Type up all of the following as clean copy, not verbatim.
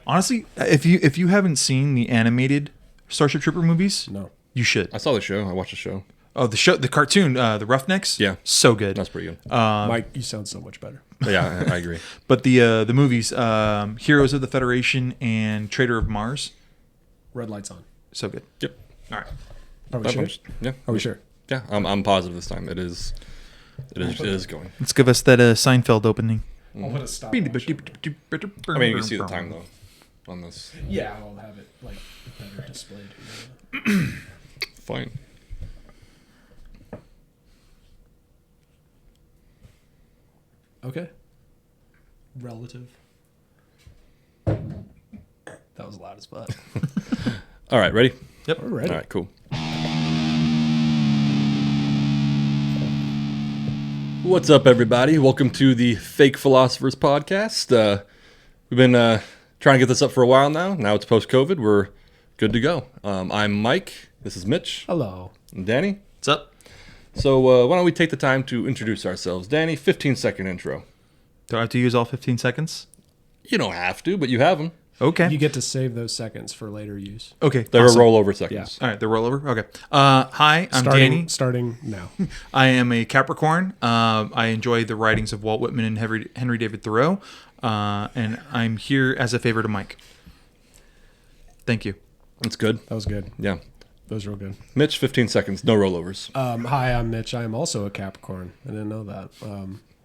Honestly, if you haven't seen the animated Starship Trooper movies, No. you should. I saw the show. I watched the show. Oh, the cartoon, the Roughnecks. Yeah. So good. That's pretty good. Mike, you sound so much better. But yeah, I agree. But the movies, Heroes of the Federation and Traitor of Mars, Red light's on. so good. Yep. All right. Are we sure? Yeah. Are we sure? Yeah. I'm positive this time. It is going. Let's give us that Seinfeld opening. I'll put a stop. I mean, you can see the time though on this. Yeah, I'll have it like better displayed. Fine. Okay. Relative. That was loud as fuck. All right. Ready? Yep. We're ready. All right. Cool. What's up, everybody? Welcome to the Fake Philosophers podcast. We've been trying to get this up for a while now. Now it's post-COVID. We're good to go. I'm Mike. This is Mitch. Hello. And Danny. What's up? So why don't we take the time to introduce ourselves? Danny, 15-second intro. Do I have to use all 15 seconds? You don't have to, but you have them. Okay. You get to save those seconds for later use. Okay. They're awesome. rollover seconds. All right, the rollover. Okay. Hi, I'm Danny. Starting now. I am a Capricorn. I enjoy the writings of Walt Whitman and Henry David Thoreau, and I'm here as a favor to Mike. Thank you. That's good. That was good. Yeah. That was real good. Mitch, 15 seconds. No rollovers. Hi, I'm Mitch. I am also a Capricorn. I didn't know that.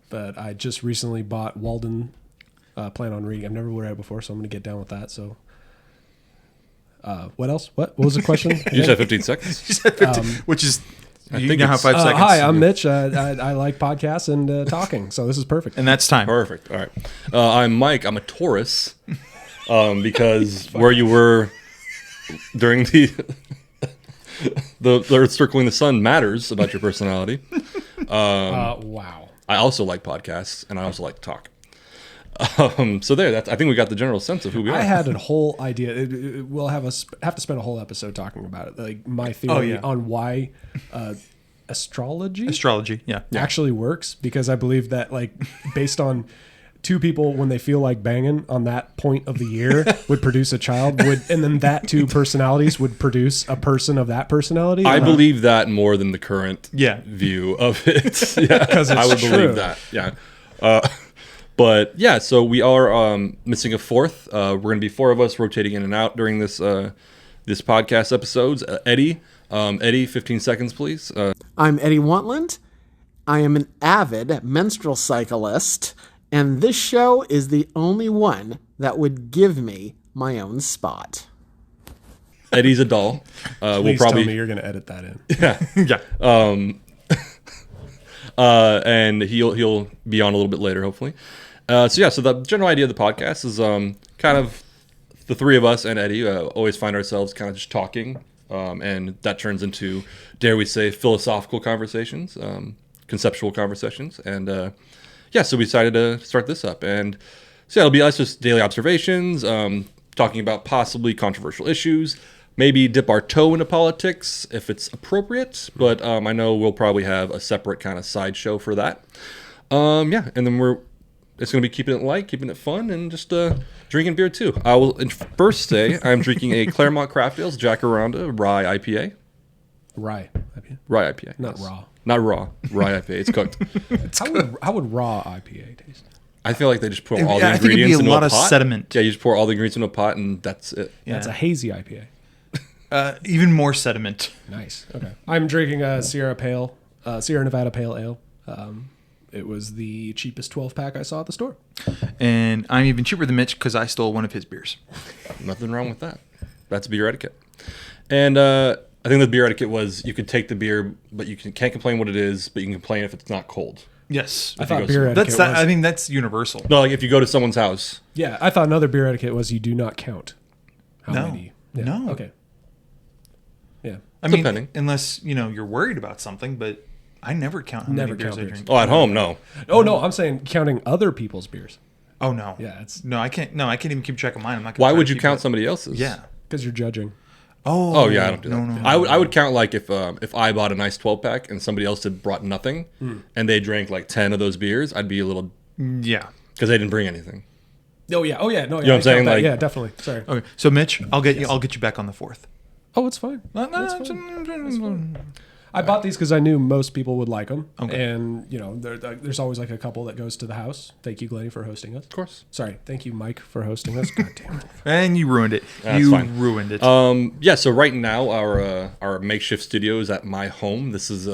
But I just recently bought Walden. Plan on reading. I've never read it before, so I'm going to get down with that. So, what else? What was the question? You said 15 seconds? Which is, I you think now have it's- 5 seconds. Hi, I'm Mitch. I like podcasts and talking, so this is perfect. And that's time. Perfect. All right. I'm Mike. I'm a Taurus because where you were during the Earth circling the sun matters about your personality. Wow. I also like podcasts, and I also like to talk. So there, I think we got the general sense of who we are. I had a whole idea. We'll have to spend a whole episode talking about it. Like my theory on why astrology Yeah. actually works, because I believe that, like, based on two people when they feel like banging on that point of the year would produce a child, and then that two personalities would produce a person of that personality. I believe that more than the current Yeah. view of it. Yeah, 'Cause it's I would true. believe that. Yeah. But yeah, so we are missing a fourth. We're going to be four of us rotating in and out during this podcast episodes. Eddie, 15 seconds, please. I'm Eddie Wantland. I am an avid menstrual cyclist, and this show is the only one that would give me my own spot. Eddie's a doll. Please We'll probably tell me you're going to edit that in. Yeah. And he'll be on a little bit later, hopefully. So the general idea of the podcast is kind of the three of us and Eddie always find ourselves kind of just talking, and that turns into, dare we say, philosophical conversations, conceptual conversations, and so we decided to start this up, and so it'll be us just daily observations, talking about possibly controversial issues. Maybe dip our toe into politics if it's appropriate, but I know we'll probably have a separate kind of sideshow for that. And then it's going to be keeping it light, keeping it fun, and just drinking beer too. I will first say I'm drinking a Claremont Craft Ales Jacaranda Rye IPA. Rye IPA. Rye IPA. Not yes. raw. Not raw. Rye IPA. It's cooked. How would raw IPA taste? I feel like they just put all the I think it'd be ingredients a into lot a of pot. sediment. Yeah, you just pour all the ingredients into a pot, and that's it. Yeah. That's a hazy IPA. Even more sediment. Nice. Okay. I'm drinking a Sierra Nevada Pale Ale. It was the cheapest 12-pack I saw at the store. And I'm even cheaper than Mitch because I stole one of his beers. Nothing wrong with that. That's beer etiquette. And I think the beer etiquette was you could take the beer, but you can't complain what it is, but you can complain if it's not cold. Yes. I thought go beer somewhere. etiquette That's that. was... I think that's universal. No, like if you go to someone's house. Yeah, I thought another beer etiquette was you do not count. How No. many? Yeah. No. Okay. Yeah. I mean, Depending. unless you're worried about something, but I never count how many Never beers count I beers. drink. Oh, at home, no. Oh, no, I'm saying counting other people's beers. Oh no. Yeah, it's No, I can't. No, I can't even keep track of mine. I'm not. Why try would to you keep count it. somebody else's? Yeah. because you're judging. Oh yeah, I don't do that. No. I would count like if I bought a nice 12-pack and somebody else had brought nothing, and they drank like 10 of those beers, I'd be a little Yeah. because they didn't bring anything. Oh yeah. No, yeah. know what I'm saying? Like- yeah, definitely. Sorry. Okay, so Mitch, I'll get you back on the 4th. Oh, it's fine. That's fine. I bought these because I knew most people would like them, Okay. and there's always like a couple that goes to the house. Thank you, Glennie, for hosting us. Of course. Sorry, thank you, Mike, for hosting us. God damn it. And you ruined it. That's You fine. ruined it. Yeah. So right now, our makeshift studio is at my home. This is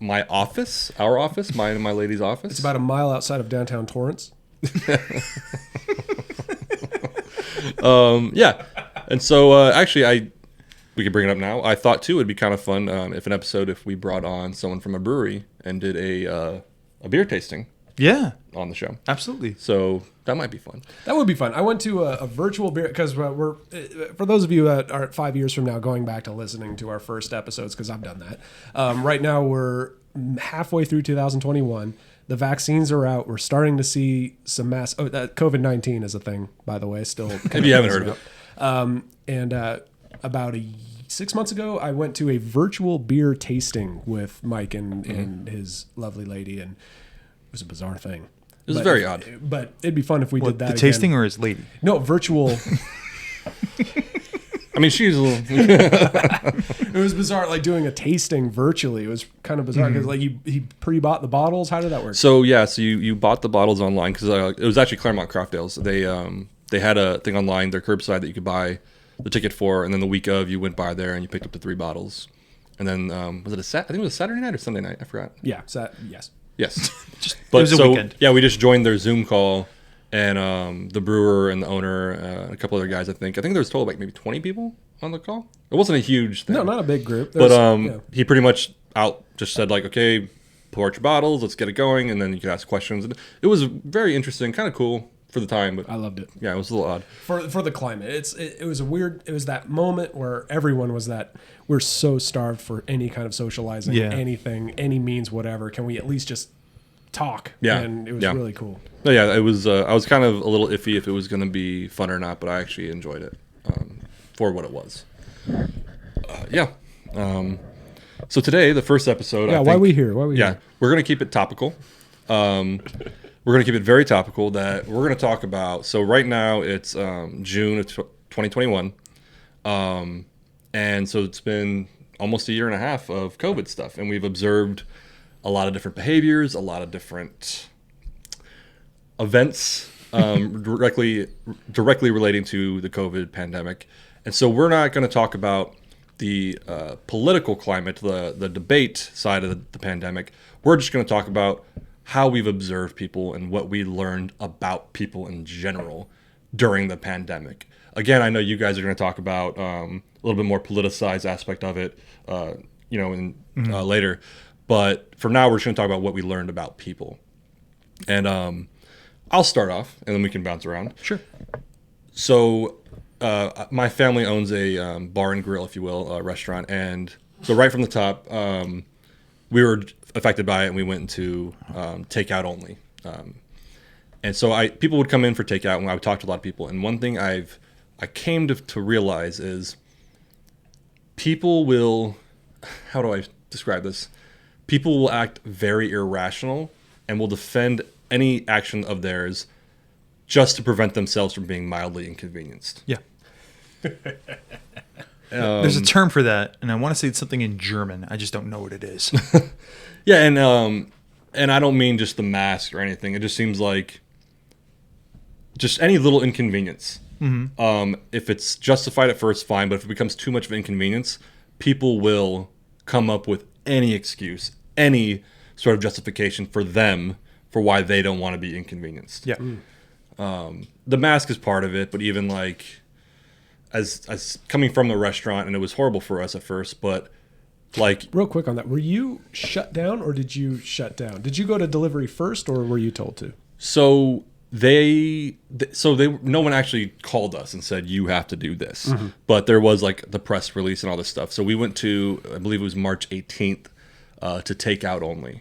my office, our office, mine and my lady's office. It's about a mile outside of downtown Torrance. Yeah. And so actually, we could bring it up now. I thought too it'd be kind of fun if we brought on someone from a brewery and did a beer tasting yeah, on the show. absolutely. So that might be fun. That would be fun. I went to a virtual beer because we're for those of you that are 5 years from now going back to listening to our first episodes because I've done that. Right now we're halfway through 2021. The vaccines are out. We're starting to see some mass. Oh, COVID-19 is a thing, by the way. Still, If you haven't heard of it. And about 6 months ago, I went to a virtual beer tasting with Mike and his lovely lady, and it was a bizarre thing. It was very odd. But it'd be fun if we did that. The again. tasting or his lady? No, virtual. I mean, she's a little. It was bizarre, like doing a tasting virtually. It was kind of bizarre because like he pre-bought the bottles. How did that work? So yeah, so you bought the bottles online because it was actually Claremont Craft Ales. They had a thing online, their curbside, that you could buy the ticket for, and then the week of you went by there and you picked up the 3 bottles, and then was it I think it was a Saturday night or Sunday night? I forgot. Yeah. So yes. Yes, It was a weekend. Yeah, we just joined their Zoom call, and the brewer and the owner, and a couple other guys. I think there was total like maybe 20 people on the call. It wasn't a huge thing. No, not a big group. But There's- he pretty much just said like, okay, pour out your bottles, let's get it going, and then you could ask questions. And it was very interesting, kind of cool for the time, but I loved it. yeah, it was a little odd. For the climate. It was a weird. It was that moment where everyone was that we're so starved for any kind of socializing, Yeah. anything, any means, whatever. Can we at least just talk? Yeah. And it was Yeah. really cool. But yeah, it was. I was kind of a little iffy if it was going to be fun or not, but I actually enjoyed it for what it was. Yeah. So today, the first episode. Yeah. I Why think, we here? Why we Yeah, here? we're going to keep it topical. We're going to keep it very topical. That we're going to talk about. So right now it's June of 2021, and so it's been almost a year and a half of COVID stuff, and we've observed a lot of different behaviors, a lot of different events directly relating to the COVID pandemic. And so we're not going to talk about the political climate, the debate side of the pandemic. We're just going to talk about how we've observed people and what we learned about people in general during the pandemic. Again, I know you guys are going to talk about a little bit more politicized aspect of it, later. But for now, we're just going to talk about what we learned about people. And I'll start off, and then we can bounce around. Sure. So my family owns a bar and grill, if you will, a restaurant. And so right from the top, we were affected by it, and we went into takeout only. And so people would come in for takeout, and I would talk to a lot of people. And one thing I came to realize is people will, how do I describe this? People will act very irrational and will defend any action of theirs just to prevent themselves from being mildly inconvenienced. Yeah. There's a term for that, and I want to say it's something in German. I just don't know what it is. Yeah, and I don't mean just the mask or anything. It just seems like just any little inconvenience. Mm-hmm. If it's justified at first, fine. But if it becomes too much of an inconvenience, people will come up with any excuse, any sort of justification for them for why they don't want to be inconvenienced. Yeah. The mask is part of it, but even like as coming from the restaurant, and it was horrible for us at first, but like Real quick on that. Were you shut down or did you shut down? Did you go to delivery first or were you told to? so no one actually called us and said you have to do this, but there was like the press release and all this stuff. So we went to, I believe it was March 18th, to take out only,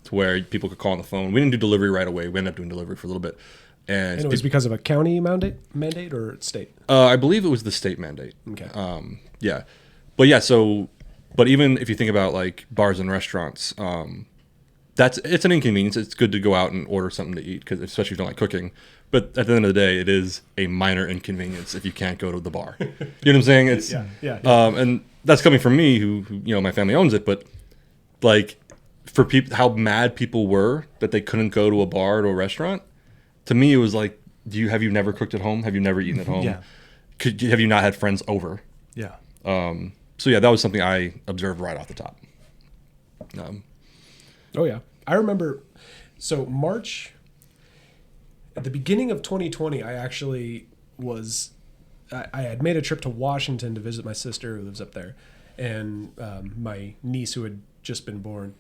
to where people could call on the phone. We didn't do delivery right away. We ended up doing delivery for a little bit, And it was because of a county mandate or state? I believe it was the state mandate. Okay. Yeah, but even if you think about like bars and restaurants, it's an inconvenience. It's good to go out and order something to eat, because especially if you don't like cooking. But at the end of the day, it is a minor inconvenience if you can't go to the bar. You know what I'm saying? It's Yeah. and that's coming from me, who my family owns it. But like for people, how mad people were that they couldn't go to a bar or a restaurant. To me, it was like, have you never cooked at home? Have you never eaten at home? Yeah. Have you not had friends over? Yeah. So yeah, that was something I observed right off the top. Oh yeah, I remember. So March, at the beginning of 2020, I actually was. I had made a trip to Washington to visit my sister who lives up there, and my niece who had just been born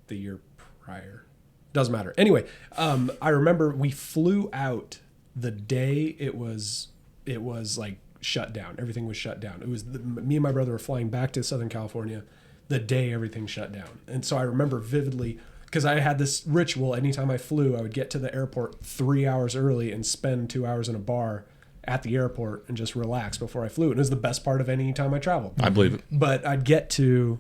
the year prior. Doesn't matter. Anyway, I remember we flew out the day it was like shut down. Everything was shut down. It was me and my brother were flying back to Southern California the day everything shut down. And so I remember vividly, because I had this ritual. Anytime I flew, I would get to the airport 3 hours early and spend 2 hours in a bar at the airport and just relax before I flew. And it was the best part of any time I traveled. I believe it. But I'd get to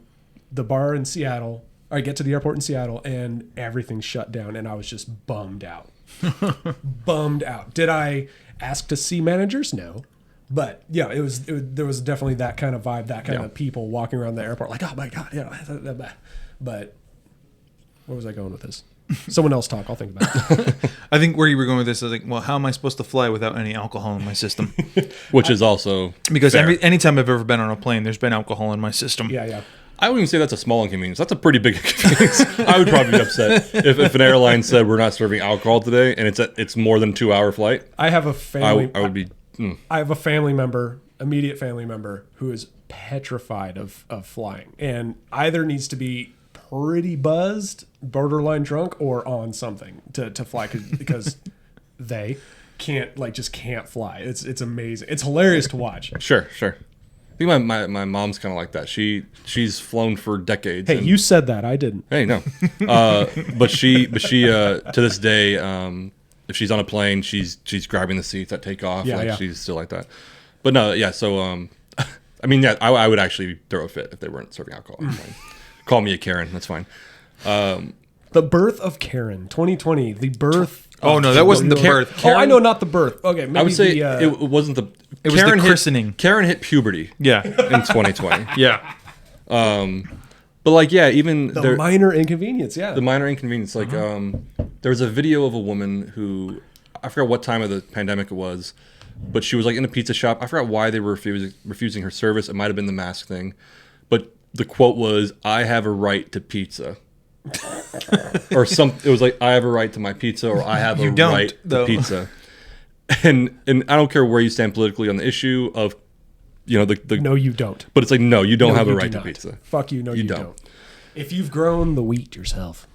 the bar in Seattle, or I'd get to the airport in Seattle, and everything's shut down, and I was just bummed out. Bummed out. Did I ask to see managers? No. But yeah, there was definitely that kind of vibe, that kind of people walking around the airport like, oh my God, but where was I going with this? Someone else talk. I'll think about it. I think where you were going with this, I was like, well, how am I supposed to fly without any alcohol in my system? Which is also Because fair. anytime I've ever been on a plane, there's been alcohol in my system. Yeah. I wouldn't even say that's a small inconvenience. That's a pretty big inconvenience. I would probably be upset if an airline said we're not serving alcohol today, and it's more than 2-hour flight. I have a family. I would be. I have a family member, immediate family member, who is petrified of flying, and either needs to be pretty buzzed, borderline drunk, or on something to fly because they just can't fly. It's amazing. It's hilarious to watch. Sure. I think my mom's kind of like that. She's flown for decades. Hey, you said that. I didn't. Hey, no. But she to this day, if she's on a plane, she's grabbing the seats at takeoff. Yeah. She's still like that. But no, yeah. So I mean, yeah, I would actually throw a fit if they weren't serving alcohol on the plane. Call me a Karen. That's fine. The birth of Karen, 2020. The birth. Oh no, that wasn't the birth. Oh, I know, not the birth. Okay, maybe I would say the, it wasn't the. It was the christening. Karen hit puberty Yeah. in 2020. Yeah. But like, yeah, even the minor inconvenience. Yeah. the minor inconvenience. Like, there was a video of a woman who, I forgot what time of the pandemic it was, but she was like in a pizza shop. I forgot why they were refusing her service. It might have been the mask thing, but the quote was, "I have a right to pizza." Or it was like, "I have a right to my pizza," or "I have a right to pizza." And I don't care where you stand politically on the issue of, the No, you don't. but it's like, no, you don't No, have a you right do to not. pizza. Fuck you. No, you don't. If you've grown the wheat yourself,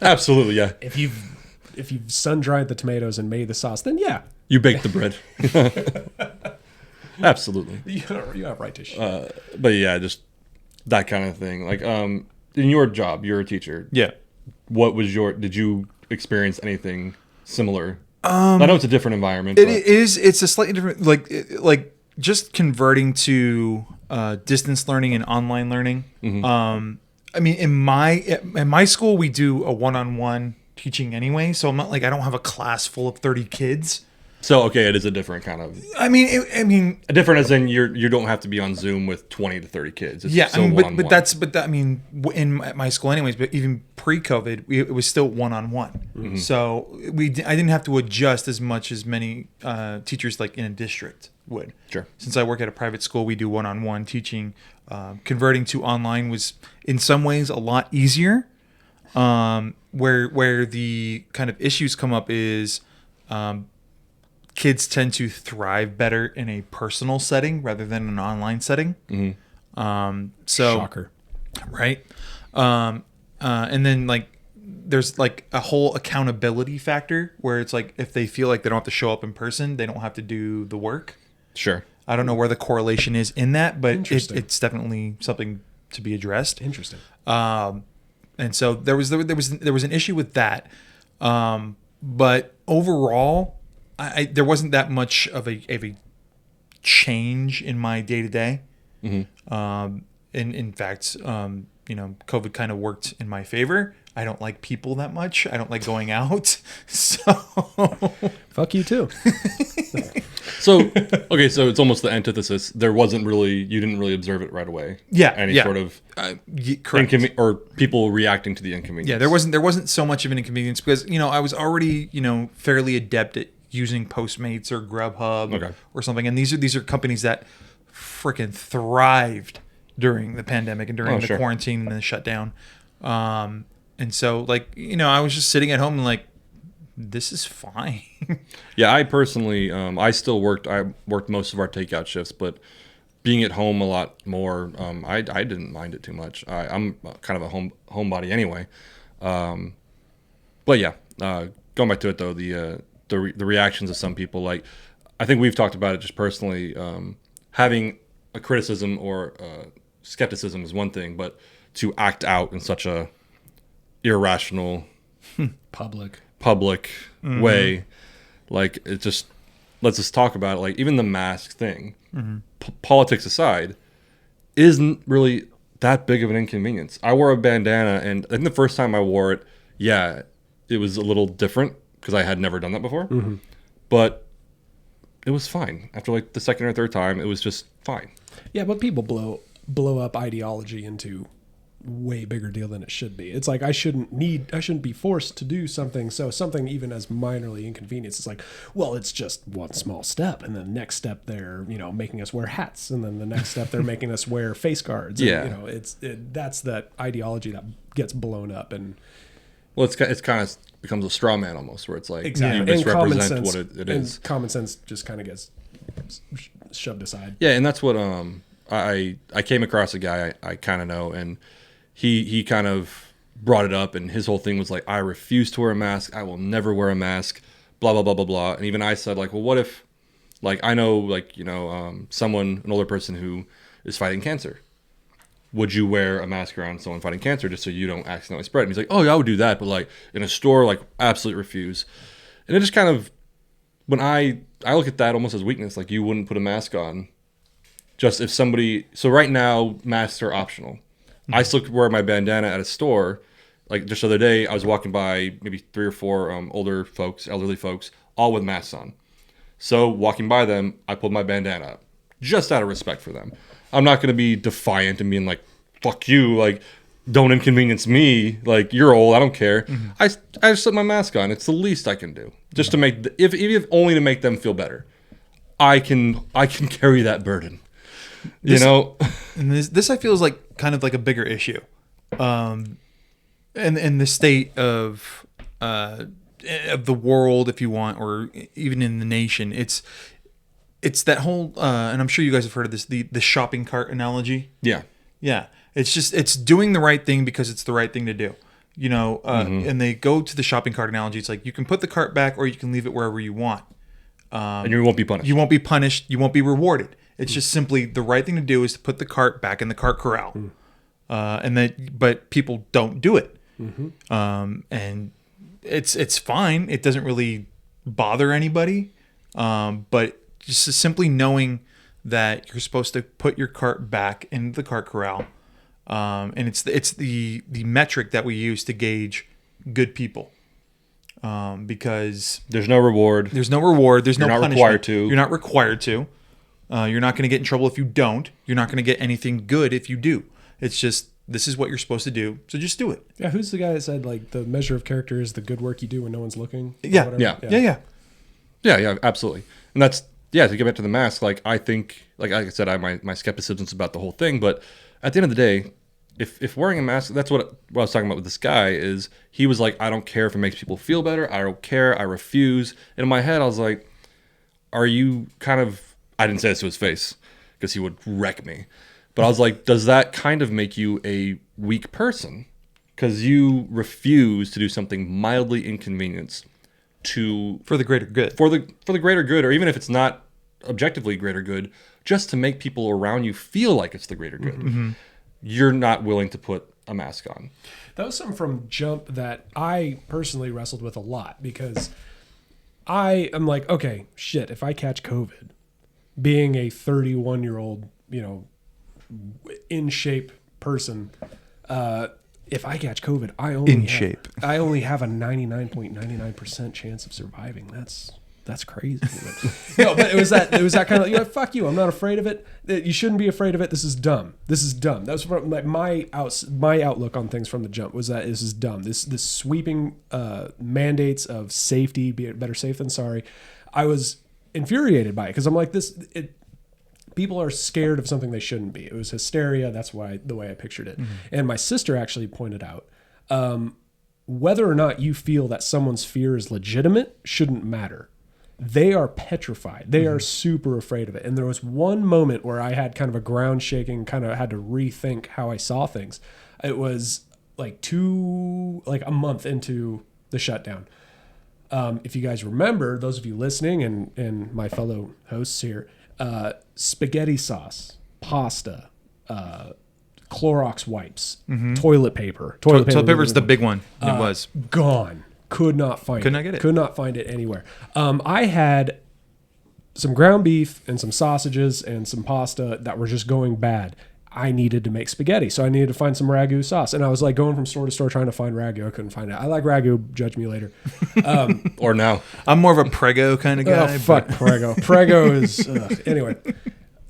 Absolutely, yeah. if you've sun dried the tomatoes and made the sauce, then yeah, You bake the bread. Absolutely. you have right to shit. But yeah, just that kind of thing. Like, in your job, you're a teacher. Yeah. What was did you experience anything similar? I know it's a different environment. It is. It's a slightly different, like just converting to distance learning and online learning. Mm-hmm. I mean, in my school, we do a one-on-one teaching anyway, so I'm not like, I don't have a class full of 30 kids. So, okay, it is a different kind of... I mean, different as in you don't have to be on Zoom with 20 to 30 kids. It's yeah, still I mean, one-on-one. at my school anyways, but even pre-COVID, it was still one-on-one. Mm-hmm. So I didn't have to adjust as much as many teachers like in a district would. Sure. Since I work at a private school, we do one-on-one teaching. Converting to online was in some ways a lot easier. Where the kind of issues come up is kids tend to thrive better in a personal setting rather than an online setting. Mm-hmm. Shocker. Right. And then like there's like a whole accountability factor where it's like if they feel like they don't have to show up in person, they don't have to do the work. Sure. I don't know where the correlation is in that, but Interesting. it's definitely something to be addressed. Interesting. And so there was an issue with that. But overall, there wasn't that much of a change in my day to day. In fact, COVID kind of worked in my favor. I don't like people that much. I don't like going out. So Fuck you too. So, okay, so it's almost the antithesis. There wasn't really, you didn't really observe it right away. Yeah, Any yeah. sort of correct. or people reacting to the inconvenience. Yeah, there wasn't so much of an inconvenience because I was already fairly adept at using Postmates or Grubhub or something, and these are companies that freaking thrived during the pandemic and during the quarantine and the shutdown. And so I was just sitting at home and like, this is fine. Yeah, I personally, I worked most of our takeout shifts, but being at home a lot more, I didn't mind it too much. I'm kind of a homebody anyway. But yeah, going back to it though, the reactions of some people, like I think we've talked about it just personally, having a criticism or skepticism is one thing, but to act out in such a irrational Public way, like it just, let's just talk about it. Like even the mask thing, politics aside, isn't really that big of an inconvenience. I wore a bandana, and I think the first time I wore it, it was a little different because I had never done that before, but it was fine. After like the second or third time, it was just fine. Yeah, but people blow up ideology into way bigger deal than it should be. It's like I shouldn't be forced to do something. So something even as minorly inconvenience, it's like, well, it's just one small step, and then the next step they're making us wear hats, and then the next step they're making us wear face guards. And, that's that ideology that gets blown up. And well, it's kind of becomes a straw man almost, where it's like exactly. you misrepresent what it is. And common sense just kind of gets shoved aside. Yeah, and that's what I came across a guy I kind of know, and he kind of brought it up, and his whole thing was like, I refuse to wear a mask. I will never wear a mask, blah, blah, blah, blah, blah. And even I said, like, well, what if, like, I know, like, an older person who is fighting cancer. Would you wear a mask around someone fighting cancer just so you don't accidentally spread it? And he's like, oh, yeah, I would do that. But, like, in a store, like, absolutely refuse. And it just kind of, when I look at that almost as weakness, like, you wouldn't put a mask on just if somebody, so right now, masks are optional. I still wear my bandana at a store. Like just the other day, I was walking by maybe 3 or 4 elderly folks, all with masks on. So walking by them, I pulled my bandana up, just out of respect for them. I'm not going to be defiant and being like, fuck you, like, don't inconvenience me, like, you're old, I don't care. I just put my mask on. It's the least I can do. Just to make, if only to make them feel better. I can carry that burden. And this I feel is like kind of like a bigger issue, and the state of the world, if you want, or even in the nation. It's that whole, and I'm sure you guys have heard of this, the shopping cart analogy. Yeah. It's doing the right thing because it's the right thing to do. And they go to the shopping cart analogy. It's like you can put the cart back, or you can leave it wherever you want. And you won't be punished. You won't be punished. You won't be rewarded. It's just simply the right thing to do is to put the cart back in the cart corral, but people don't do it, and it's fine. It doesn't really bother anybody, but just simply knowing that you're supposed to put your cart back into the cart corral, and it's the metric that we use to gauge good people, because there's no reward. There's no punishment. Required to. You're not required to. You're not going to get in trouble if you don't. You're not going to get anything good if you do. It's just, this is what you're supposed to do, so just do it. Yeah, who's the guy that said, like, the measure of character is the good work you do when no one's looking? Yeah, absolutely. And that's, to get back to the mask, like, I think, like I said, my skepticism is about the whole thing, but at the end of the day, if wearing a mask, that's what I was talking about with this guy, is he was like, I don't care if it makes people feel better. I don't care. I refuse. And in my head, I was like, are you kind of, I didn't say this to his face because he would wreck me. But I was like, does that kind of make you a weak person? Because you refuse to do something mildly inconvenienced for the greater good. For the greater good, or even if it's not objectively greater good, just to make people around you feel like it's the greater good. You're not willing to put a mask on. That was something from jump that I personally wrestled with a lot, because I am like, okay, shit, if I catch COVID, being a 31-year-old, in shape person, if I catch COVID, I only have a 99.99% chance of surviving. That's crazy. No, but it was that kind of fuck you. I'm not afraid of it. You shouldn't be afraid of it. This is dumb. That was my outlook on things from the jump was that this is dumb. This sweeping mandates of safety, better safe than sorry. I was infuriated by it because I'm like people are scared of something they shouldn't be. It was hysteria. That's why the way I pictured it. Mm-hmm. And my sister actually pointed out whether or not you feel that someone's fear is legitimate shouldn't matter. They are petrified. They are super afraid of it. And there was one moment where I had kind of a ground shaking, kind of had to rethink how I saw things. It was like a month into the shutdown. If you guys remember, those of you listening and my fellow hosts here, spaghetti sauce, pasta, Clorox wipes, toilet paper. Toilet paper is the big one. It was gone. Could not find it. Could not get it. Could not find it anywhere. I had some ground beef and some sausages and some pasta that were just going bad. I needed to make spaghetti, so I needed to find some ragu sauce. And I was like going from store to store trying to find ragu. I couldn't find it. I like ragu. Judge me later. Or now. I'm more of a Prego kind of guy. Oh, fuck Prego. Prego is... Anyway.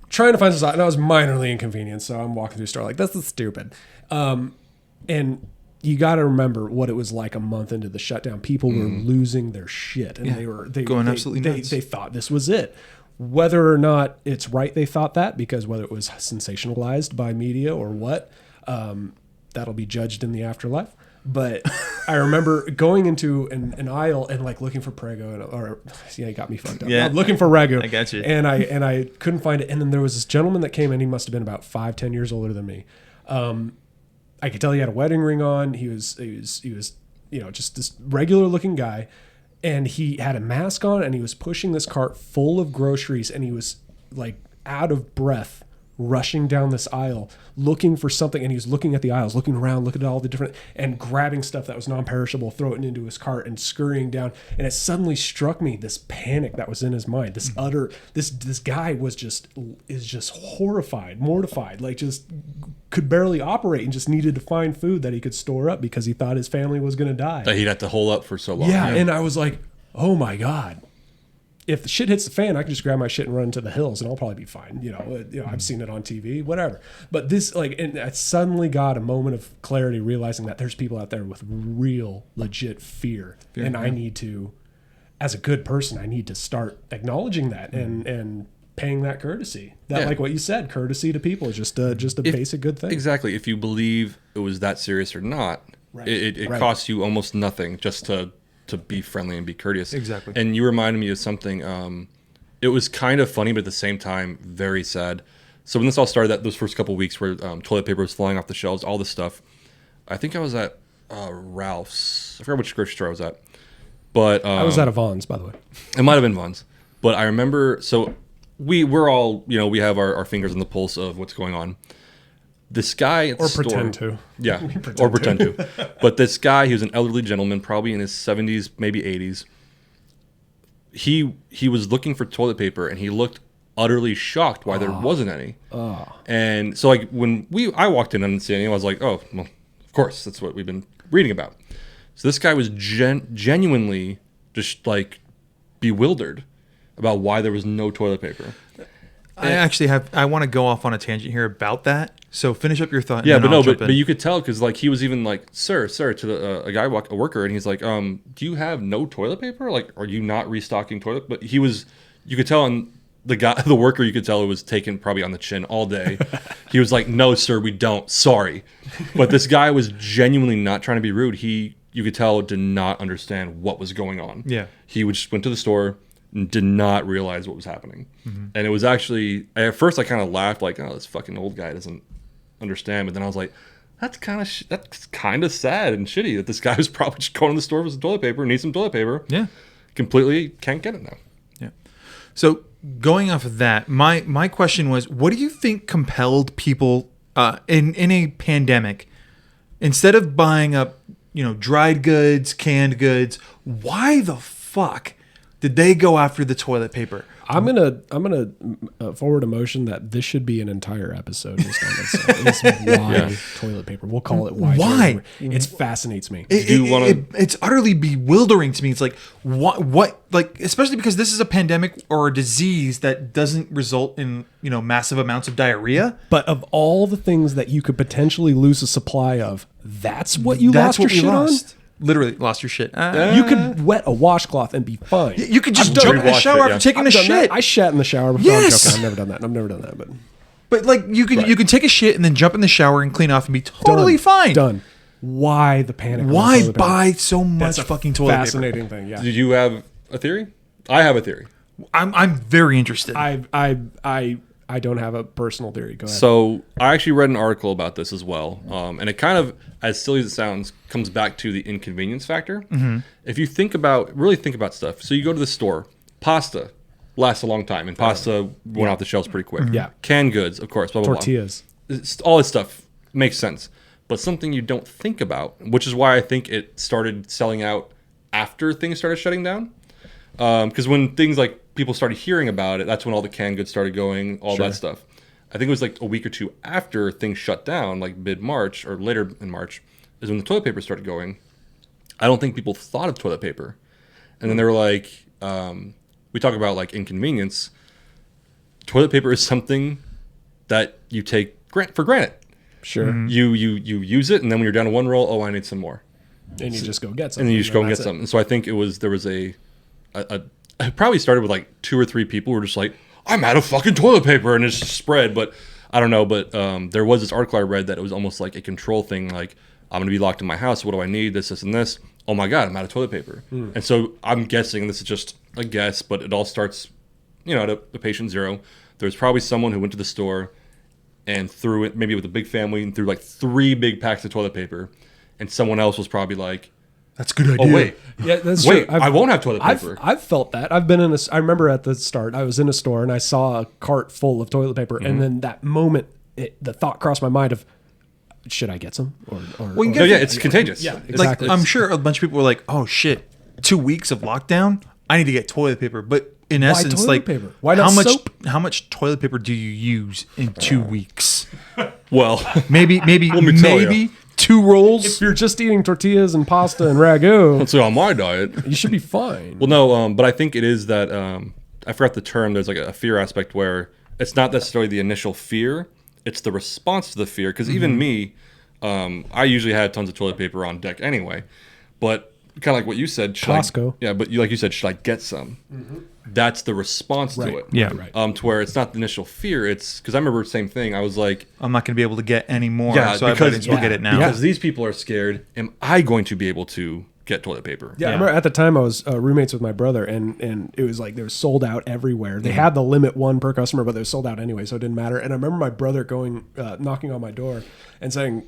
Trying to find some sauce, and I was minorly inconvenienced, so I'm walking through the store like, this is stupid. And you got to remember what it was like a month into the shutdown. People were losing their shit, and they were going absolutely nuts. They thought this was it. Whether or not it's right they thought that, because whether it was sensationalized by media or what, that'll be judged in the afterlife. But I remember going into an aisle and like looking for Prego, you got me fucked up. Yeah, I'm looking for ragu. I got you. And I couldn't find it. And then there was this gentleman that came in. He must have been about 5-10 years older than me. I could tell he had a wedding ring on. He was just this regular looking guy, and he had a mask on, and he was pushing this cart full of groceries, and he was like out of breath, rushing down this aisle looking for something. And he was looking at the aisles, looking around, looking at all the different, and grabbing stuff that was non-perishable, throw it into his cart and scurrying down. And it suddenly struck me, this panic that was in his mind, this guy is just horrified, mortified, like just could barely operate and just needed to find food that he could store up because he thought his family was going to die. That he'd have to hold up for so long. Yeah. And I was like, oh my God. If the shit hits the fan, I can just grab my shit and run to the hills, and I'll probably be fine. I've seen it on TV, whatever. But this, and I suddenly got a moment of clarity, realizing that there's people out there with real, legit fear, and I need to, as a good person, I need to start acknowledging that and paying that courtesy. Like what you said, courtesy to people is just a basic good thing. Exactly. If you believe it was that serious or not, it costs you almost nothing just to be friendly and be courteous. Exactly. And you reminded me of something. It was kind of funny, but at the same time, very sad. So when this all started, those first couple of weeks where toilet paper was flying off the shelves, all this stuff, I think I was at Ralph's. I forgot which grocery store I was at. But I was at a Vaughn's, by the way. It might have been Vaughn's. But I remember, so we're all, we have our fingers on the pulse of what's going on. This guy at the store, pretend to. Yeah, pretend to. But this guy, he was an elderly gentleman, probably in his 70s, maybe 80s. He was looking for toilet paper, and he looked utterly shocked why there wasn't any. And so like when I walked in and didn't see any, I was like, oh, well, of course, that's what we've been reading about. So this guy was genuinely just like bewildered about why there was no toilet paper. I want to go off on a tangent here about that. So finish up your thought. Yeah, but you could tell because like he was even like, sir, to a worker, and he's like, do you have no toilet paper? Like, are you not restocking toilet? But you could tell on the worker, you could tell it was taken probably on the chin all day. He was like, no, sir, we don't. Sorry. But this guy was genuinely not trying to be rude. You could tell did not understand what was going on. Yeah. He just went to the store and did not realize what was happening. Mm-hmm. And it was actually, at first I kind of laughed like, oh, this fucking old guy doesn't understand. But then I was like, that's kind of sad and shitty that this guy was probably just going to the store for some toilet paper, needs some toilet paper. Yeah. Completely can't get it now. Yeah. So going off of that, my question was, what do you think compelled people in a pandemic, instead of buying up, dried goods, canned goods, why the fuck Did they go after the toilet paper? I'm gonna forward a motion that this should be an entire episode just on this. It's why toilet paper. We'll call it why. Why? It fascinates me. It's utterly bewildering to me. It's like what like, especially because this is a pandemic or a disease that doesn't result in massive amounts of diarrhea. But of all the things that you could potentially lose a supply of, that's what you lost your shit on. Literally lost your shit. You could wet a washcloth and be fine. You could just jump in the shower after taking a I've done shit. that. I shat in the shower before. Yes. I'm joking. I've never done that. But like you can take a shit and then jump in the shower and clean off and be totally fine. Done. Why the panic? Why buy so much That's a fucking toilet paper? fascinating thing. Yeah. Did you have a theory? I have a theory. I'm very interested. I don't have a personal theory. Go ahead. So I actually read an article about this as well, and it kind of, as silly as it sounds, comes back to the inconvenience factor. Mm-hmm. If you really think about stuff, so you go to the store, pasta lasts a long time, and pasta went off the shelves pretty quick. Yeah. Canned goods, of course, blah, blah, Tortillas. blah. All this stuff makes sense, but something you don't think about, which is why I think it started selling out after things started shutting down. Because when things like people started hearing about it, that's when all the canned goods started going, all that stuff. I think it was like a week or two after things shut down, like mid-March or later in March, is when the toilet paper started going. I don't think people thought of toilet paper. And then they were like, we talk about like inconvenience. Toilet paper is something that you take for granted. Sure. Mm-hmm. You use it, and then when you're down to one roll, oh, I need some more. And you just go get some. And then you just go and get some. And so I think there was it probably started with like 2 or 3 people who were just like, I'm out of fucking toilet paper, and it's spread. But I don't know. But there was this article I read that it was almost like a control thing. Like, I'm going to be locked in my house. What do I need? This, and this. Oh my God, I'm out of toilet paper. And so I'm guessing, this is just a guess, but it all starts, at a patient zero. There's probably someone who went to the store and threw it, maybe with a big family, and threw like 3 big packs of toilet paper. And someone else was probably like, That's a good idea. oh, wait. Yeah, that's Wait, true. I won't have toilet paper. I've felt that. I've been in I remember at the start, I was in a store and I saw a cart full of toilet paper, and then that moment, the thought crossed my mind of, should I get some? Well, you No, yeah, it's contagious. Yeah, It's- exactly. Like, I'm sure a bunch of people were like, "Oh shit, 2 weeks of lockdown. I need to get toilet paper." But in essence, toilet like, paper? Why not soap? How much toilet paper do you use in 2 weeks? Well, Maybe me tell ya. 2 rolls. If you're just eating tortillas and pasta and ragu, so on my diet. you should be fine. Well, no, but I think it is that, I forgot the term, there's like a fear aspect where it's not necessarily the initial fear, it's the response to the fear. Because even me, I usually had tons of toilet paper on deck anyway. But kind of like what you said. Costco. Like you said, should I get some? That's the response to it. Yeah. Right. To where it's not the initial fear. It's because I remember the same thing. I was like, I'm not going to be able to get any more. Yeah, so I might as well get it now. because these people are scared. Am I going to be able to get toilet paper? Yeah, I remember at the time I was roommates with my brother, and it was like they were sold out everywhere. They had the limit 1 per customer, but they were sold out anyway, so it didn't matter. And I remember my brother going, knocking on my door and saying,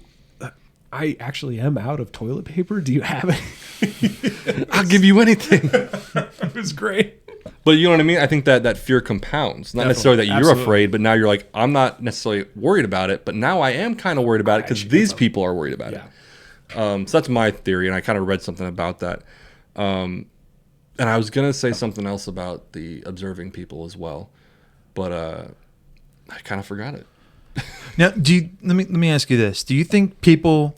I actually am out of toilet paper. Do you have it? I'll give you anything. It was great. But you know what I mean? I think that fear compounds. Not necessarily that you're Absolutely. afraid, but now you're like, I'm not necessarily worried about it, but now I am kind of worried about it because these people are worried about it. So that's my theory, and I kind of read something about that. And I was going to say something else about the observing people as well, but I kind of forgot it. Now, let me ask you this: do you think people,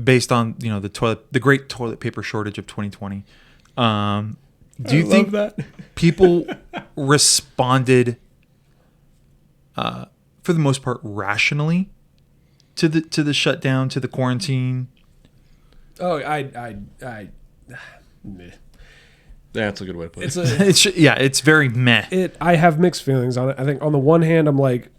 based on the great toilet paper shortage of 2020, do you think that people responded, for the most part, rationally to the shutdown, to the quarantine? Oh, Yeah, that's a good way to put it. It's very meh. I have mixed feelings on it. I think on the one hand, I'm like,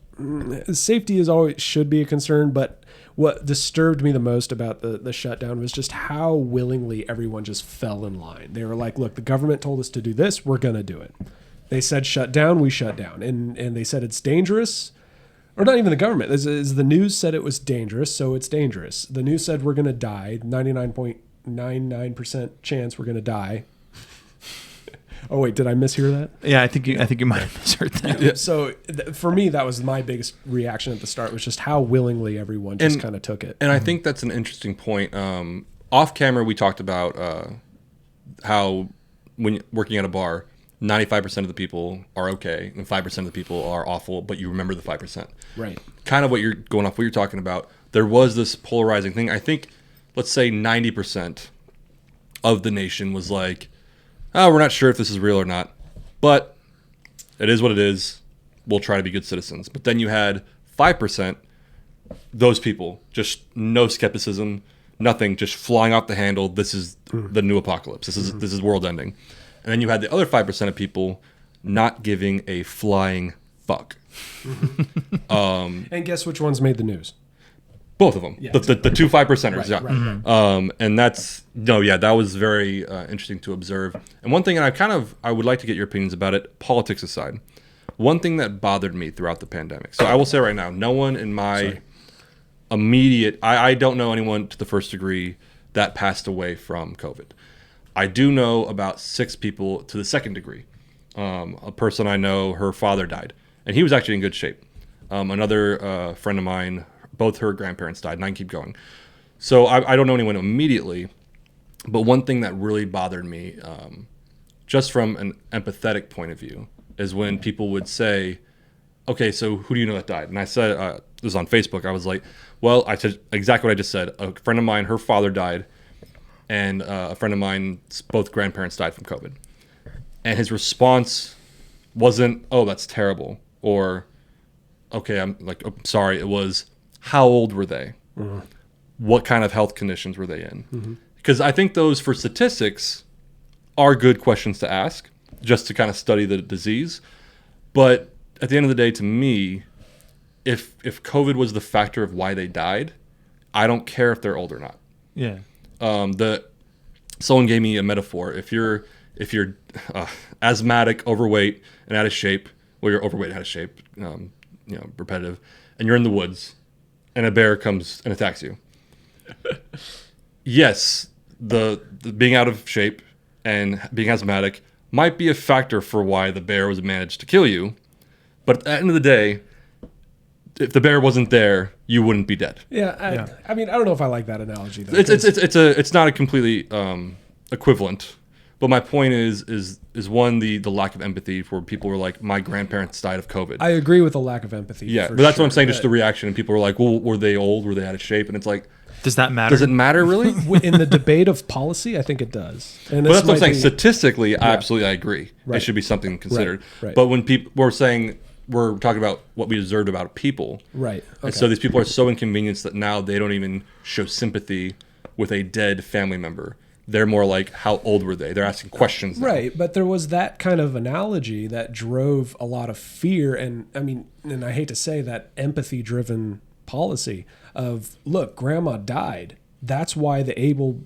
safety should be a concern, but what disturbed me the most about the shutdown was just how willingly everyone just fell in line. They were like, look, the government told us to do this, we're going to do it. They said shut down, we shut down. And they said it's dangerous. Or not even the government. The news said it was dangerous, so it's dangerous. The news said we're going to die, 99.99% chance we're going to die. Oh wait, did I mishear that? Yeah, I think you might have misheard that. Yeah. So for me, that was my biggest reaction at the start, was just how willingly everyone just kind of took it. And I think that's an interesting point. Off camera, we talked about how when working at a bar, 95% of the people are okay and 5% of the people are awful, but you remember the 5%. Right. Kind of what you're going off what you're talking about. There was this polarizing thing. I think, let's say 90% of the nation was like, oh, we're not sure if this is real or not, but it is what it is. We'll try to be good citizens. But then you had 5%, those people, just no skepticism, nothing, just flying off the handle. This is the new apocalypse. This is world ending. And then you had the other 5% of people not giving a flying fuck. And guess which ones made the news? Both of them. Yeah, the two 5%ers. Yeah. Right. And that's, that was very interesting to observe. And one thing, and I would like to get your opinions about it, politics aside. One thing that bothered me throughout the pandemic. So I will say right now, no one in my immediate, I don't know anyone to the first degree that passed away from COVID. I do know about 6 people to the second degree. A person I know, her father died, and he was actually in good shape. Another friend of mine, both her grandparents died, and I can keep going. So I don't know anyone immediately, but one thing that really bothered me, just from an empathetic point of view, is when people would say, okay, so who do you know that died? And I said, it was on Facebook, I was like, well, I said exactly what I just said. A friend of mine, her father died, and a friend of mine, both grandparents died from COVID. And his response wasn't, oh, that's terrible, or, okay, I'm like, oh, sorry. It was, how old were they? Mm-hmm. What kind of health conditions were they in? Mm-hmm. Because I think those, for statistics, are good questions to ask, just to kind of study the disease. But at the end of the day, to me, if COVID was the factor of why they died, I don't care if they're old or not. Yeah. Someone gave me a metaphor. If you're asthmatic, overweight, and out of shape, well, you're overweight and out of shape, repetitive, and you're in the woods, and a bear comes and attacks you. Yes, the being out of shape and being asthmatic might be a factor for why the bear was managed to kill you, but at the end of the day, if the bear wasn't there, you wouldn't be dead. Yeah, I mean, I don't know if I like that analogy. Though, it's not a completely equivalent, but my point is one, the lack of empathy for people who were like, my grandparents died of COVID. I agree with the lack of empathy. Yeah, but that's what I'm saying. Just the reaction, and people were like, well, were they old? Were they out of shape? And it's like, does that matter? Does it matter really? In the debate of policy, I think it does. And but that's what I'm saying. Statistically, absolutely, I agree. Right. It should be something considered. Right. But when people we're talking about what we observed about people. Right. Okay. And so these people are so inconvenienced that now they don't even show sympathy with a dead family member. They're more like, how old were they? They're asking questions now. Right. But there was that kind of analogy that drove a lot of fear. And I mean, and I hate to say that empathy-driven policy of, look, grandma died. That's why the able,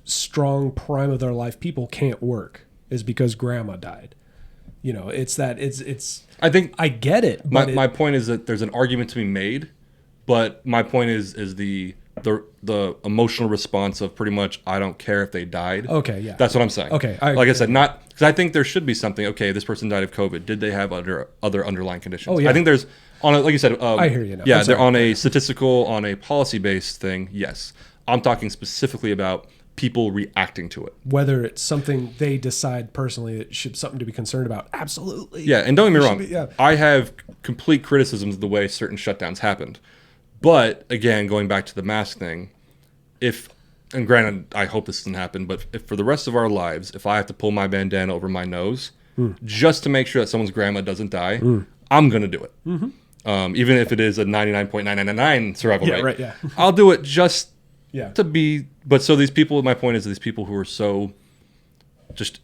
strong, prime of their life people can't work, is because grandma died. It's I think I get it. My point is that there's an argument to be made, but my point is the emotional response of pretty much, I don't care if they died. Okay, yeah. That's what I'm saying. Okay. Like I said, not because I think there should be something. Okay, this person died of COVID. Did they have other underlying conditions? Oh, yeah. I think there's like you said. I hear you now. Yeah, they're on a statistical, on a policy-based thing. Yes, I'm talking specifically about people reacting to it. Whether it's something they decide personally that should something to be concerned about. Absolutely. Yeah, and don't get me wrong. I have complete criticisms of the way certain shutdowns happened. But again, going back to the mask thing, and granted, I hope this doesn't happen, but if for the rest of our lives, if I have to pull my bandana over my nose just to make sure that someone's grandma doesn't die, I'm going to do it. Mm-hmm. Even if it is a 99.999 survival rate. Right, yeah. I'll do it just yeah. to be. But so these people, my point is these people who are so just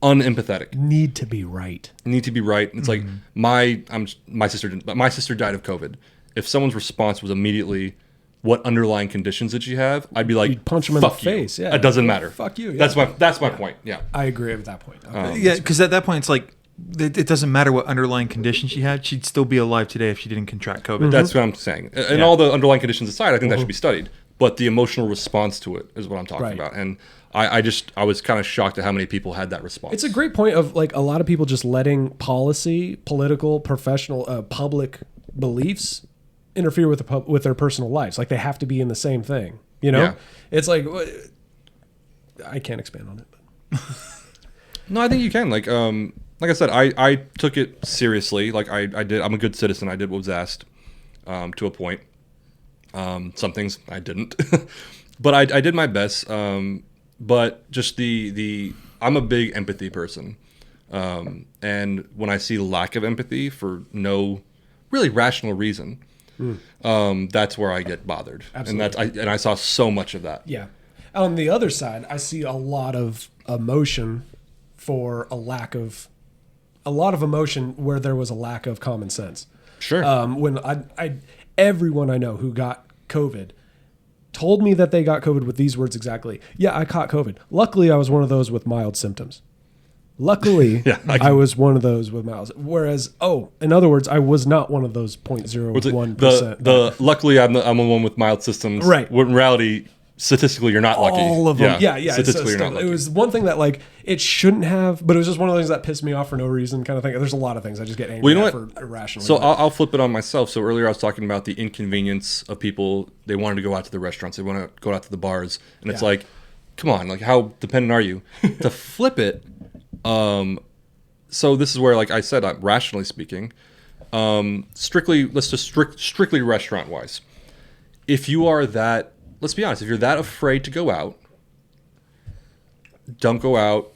unempathetic need to be right. And it's like my sister died of COVID. If someone's response was immediately, what underlying conditions did she have? I'd be like, you'd punch them in the face. Yeah, it doesn't matter. Fuck you. Yeah. That's my point. Yeah, I agree with that point. Okay. Yeah, because at that point it's like it doesn't matter what underlying condition she had; she'd still be alive today if she didn't contract COVID. Mm-hmm. That's what I'm saying. And all the underlying conditions aside, I think that should be studied. But the emotional response to it is what I'm talking about. And I was kind of shocked at how many people had that response. It's a great point of like a lot of people just letting policy, political, professional, public beliefs interfere with their personal lives. Like they have to be in the same thing. Yeah. It's like I can't expand on it. But. No, I think you can. Like like I said, I took it seriously. Like I did. I'm a good citizen. I did what was asked to a point. Some things I didn't, but I did my best. But just I'm a big empathy person. And when I see lack of empathy for no really rational reason, that's where I get bothered. Absolutely. And I saw so much of that. Yeah. On the other side, I see a lot of emotion for a lot of emotion where there was a lack of common sense. Sure. When everyone I know who got COVID told me that they got COVID with these words exactly. Yeah, I caught COVID. Luckily, I was one of those with mild symptoms. Luckily, Yeah, I was one of those with mild. Whereas, in other words, I was not one of those 0.01%. Luckily, I'm the one with mild systems. Right. When in reality, statistically, you're not lucky. All of them. Yeah. Statistically, you're not lucky. It was one thing that like it shouldn't have, but it was just one of the things that pissed me off for no reason, kind of thing. There's a lot of things I just get angry at for irrationally. So I'll flip it on myself. So earlier I was talking about the inconvenience of people. They wanted to go out to the restaurants. They want to go out to the bars, and it's like, come on, like how dependent are you? To flip it, so this is where, like I said, rationally speaking, strictly restaurant wise, if you are that. Let's be honest, if you're that afraid to go out, don't go out.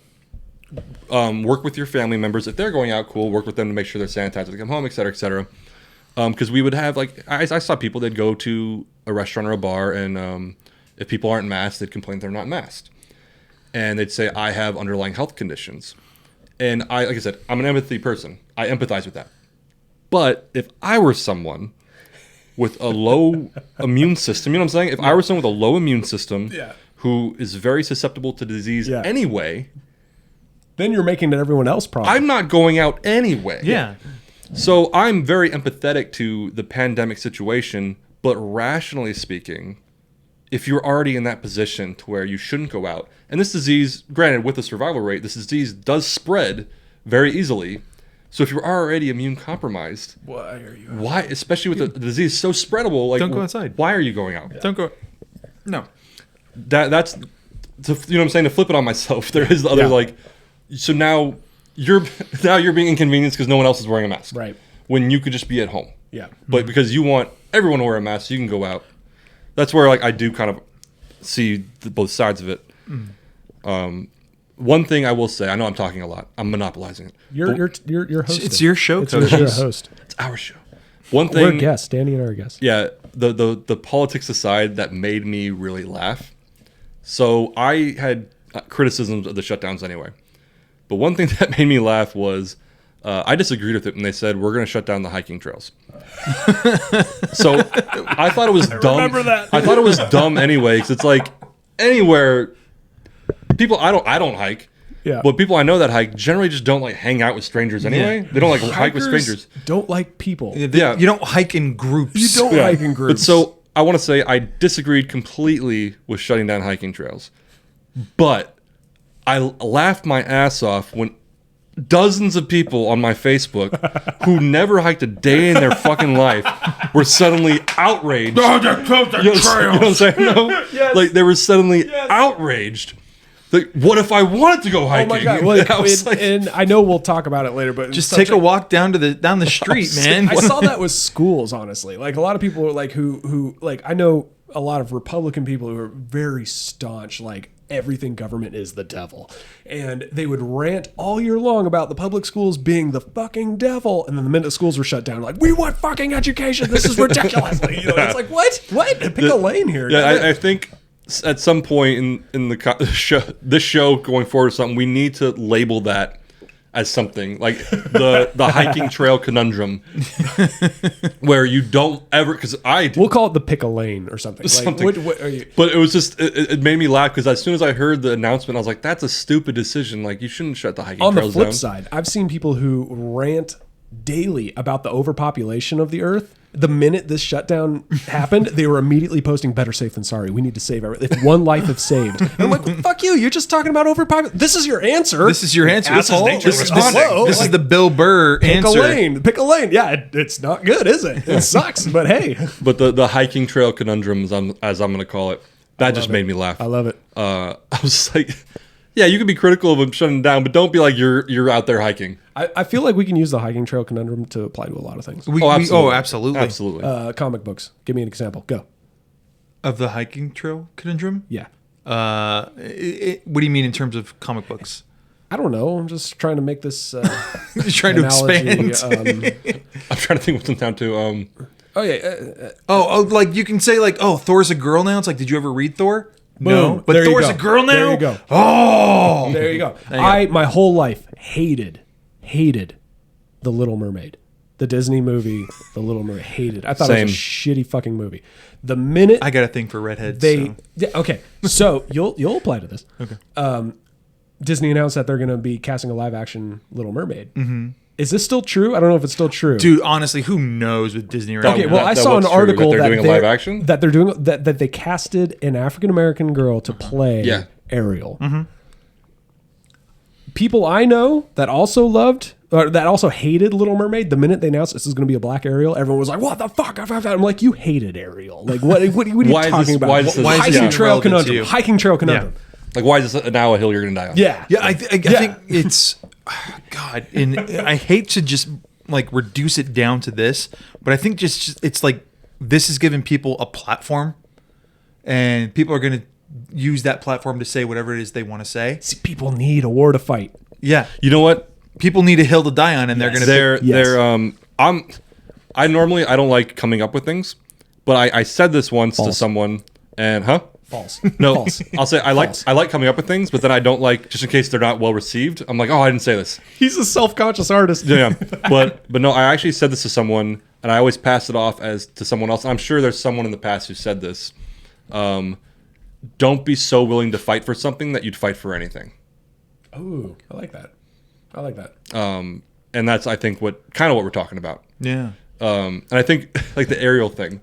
Work with your family members. If they're going out, cool. Work with them to make sure they're sanitized when they come home, et cetera, et cetera. Because we would have, like, I saw people that go to a restaurant or a bar, and if people aren't masked, they'd complain they're not masked. And they'd say, I have underlying health conditions. And like I said, I'm an empathy person. I empathize with that. But if I were someone with a low immune system, you know what I'm saying? If I were someone with a low immune system who is very susceptible to disease anyway, then you're making it everyone else problem. I'm not going out anyway. Yeah. So I'm very empathetic to the pandemic situation, but rationally speaking, if you're already in that position to where you shouldn't go out, and this disease, granted with the survival rate, this disease does spread very easily. So if you're already immune compromised, why, especially with the disease so spreadable, like don't go outside. Why are you going out? Don't go. No. That's to, you know what I'm saying, to flip it on myself. There is the other like, so now you're being inconvenienced because no one else is wearing a mask, right? When you could just be at home. Yeah. But because you want everyone to wear a mask, so you can go out. That's where, like, I do kind of see both sides of it. One thing I will say, I know I'm talking a lot. I'm monopolizing it. You're hosting. It's your show, Coach. You're a host. It's our show. One thing. We're guests. Danny and I are guests. Yeah. The politics aside, that made me really laugh. So I had criticisms of the shutdowns anyway. But one thing that made me laugh was I disagreed with it when they said, we're going to shut down the hiking trails. So I thought it was dumb. Remember that. I thought it was dumb anyway, because it's like anywhere... People, I don't hike. Yeah. But people I know that hike generally just don't like hang out with strangers anyway. Yeah. They don't like hike with strangers. Don't like people. Yeah. You don't hike in groups. You don't hike in groups. But so I want to say I disagreed completely with shutting down hiking trails. But I laughed my ass off when dozens of people on my Facebook who never hiked a day in their fucking life were suddenly outraged. Oh, they closed the trails. You know what I'm saying? No? Yes. Like they were suddenly outraged. Like, what if I wanted to go hiking? Oh my god! Well, and I know we'll talk about it later, but just take a walk down the street, man. I saw that with schools, honestly. Like a lot of people, like who like I know a lot of Republican people who are very staunch, like everything government is the devil, and they would rant all year long about the public schools being the fucking devil, and then the minute schools were shut down, like we want fucking education. This is ridiculous. You know, it's like what? Pick a lane here. Yeah, I think. At some point in this show going forward or something, we need to label that as something like the hiking trail conundrum, where you don't ever we'll call it the pick a lane or something. Like, what are you? But it was just it made me laugh because as soon as I heard the announcement, I was like, "That's a stupid decision. Like you shouldn't shut the hiking trails down." On the flip side, I've seen people who rant daily about the overpopulation of the earth. The minute this shutdown happened, they were immediately posting better safe than sorry. We need to save everything. If one life is saved. And I'm like, well, fuck you. You're just talking about overpopulation. This is your answer. This is your answer. Asshole. This is the Bill Burr answer. Pick a lane. Yeah, it's not good, is it? It sucks, but hey. But the hiking trail conundrum, as I'm going to call it, that just made me laugh. I love it. I was like, Yeah, you can be critical of them shutting down, but don't be like you're out there hiking. I feel like we can use the hiking trail conundrum to apply to a lot of things. Absolutely. Absolutely. Comic books. Give me an example. Go. Of the hiking trail conundrum? Yeah. What do you mean in terms of comic books? I don't know. I'm just trying to make this Just trying to expand. I'm trying to think what's down to. Oh yeah. Like you can say like, oh, Thor's a girl now. It's like, did you ever read Thor? No, Boom. but There you Thor's go. a girl now. There you go. Oh, There you go. you go. My whole life hated The Little Mermaid. The Disney movie, The Little Mermaid. Hated. I thought it was a shitty fucking movie. The minute I got a thing for redheads. okay, so you'll apply to this. Okay. Disney announced that they're going to be casting a live action Little Mermaid. Mm-hmm. Is this still true? I don't know if it's still true. Dude, honestly, who knows with Disney right Okay, now? well, I saw an what's true, article that they're doing a live action? that they're doing that they casted an African American girl to play Yeah. Ariel. Mm-hmm. People I know that also loved or that also hated Little Mermaid. The minute they announced this is going to be a black Ariel, everyone was like, "What the fuck?" I'm like, "You hated Ariel. Like, what are you Why is talking this- about? why is this- Why is this hiking even trail relevant to conundrum? you? Hiking trail conundrum. Like, why is this now a hill you're going to die on? Yeah, Yeah, I think it's God, and I hate to just like reduce it down to this, but I think just it's like this is giving people a platform, and people are going to use that platform to say whatever it is they want to say. See, people need a war to fight. Yeah, You know what? people need a hill to die on, and they're going to. I normally I don't like coming up with things, but I said this once to someone and False. No, False. I'll say I like coming up with things, but then I don't like, just in case they're not well received. I'm like, oh, I didn't say this. He's a self-conscious artist. Yeah, but no, I actually said this to someone, and I always pass it off as to someone else. I'm sure there's someone in the past who said this. Don't be so willing to fight for something that you'd fight for anything. Ooh, I like that. And that's, I think, what we're talking about. Yeah. And I think like the Ariel thing.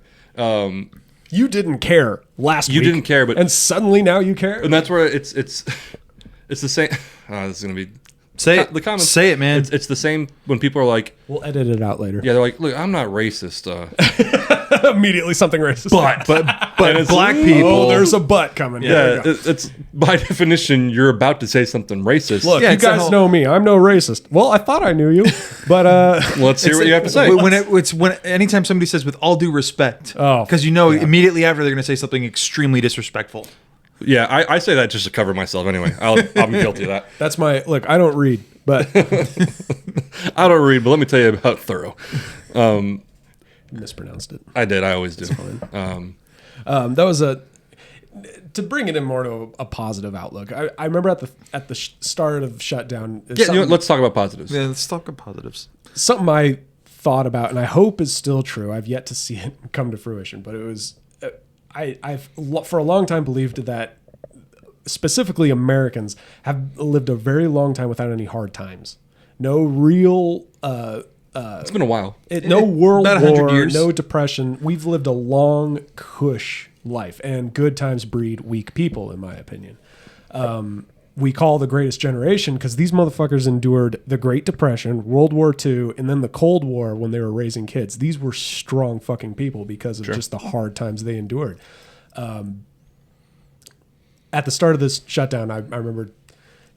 You didn't care last week. You didn't care, but and suddenly now you care. and that's where it's the same. This is gonna be Say it. the comments. Say it, man. It's the same when people are like, We'll edit it out later. yeah, they're like, look, I'm not racist. Immediately something racist. But black people. Oh, there's a butt coming. Yeah, There you go. it's by definition you're about to say something racist. Look, Yeah, you it's the guys whole- know me. I'm no racist. Well, I thought I knew you, but let's hear what you have to say. When anytime somebody says with all due respect, Oh, because immediately after they're going to say something extremely disrespectful. Yeah, I say that just to cover myself anyway. I'm guilty of that. that's my look. I don't read, but I don't read, but let me tell you about thorough. mispronounced it. I did. I always do. That was to bring it in more to a positive outlook. I remember at the start of shutdown. Yeah, let's talk about positives. Yeah, let's talk about positives. Something I thought about, and I hope is still true. I've yet to see it come to fruition, but it was. I've for a long time believed that specifically Americans have lived a very long time without any hard times. No real. It's been a while. No World about 100 War, years. no depression. We've lived a long, cush life, and good times breed weak people, in my opinion. We call the greatest generation because these motherfuckers endured the Great Depression, World War II, and then the Cold War when they were raising kids. These were strong fucking people because of just the hard times they endured. At the start of this shutdown, I remember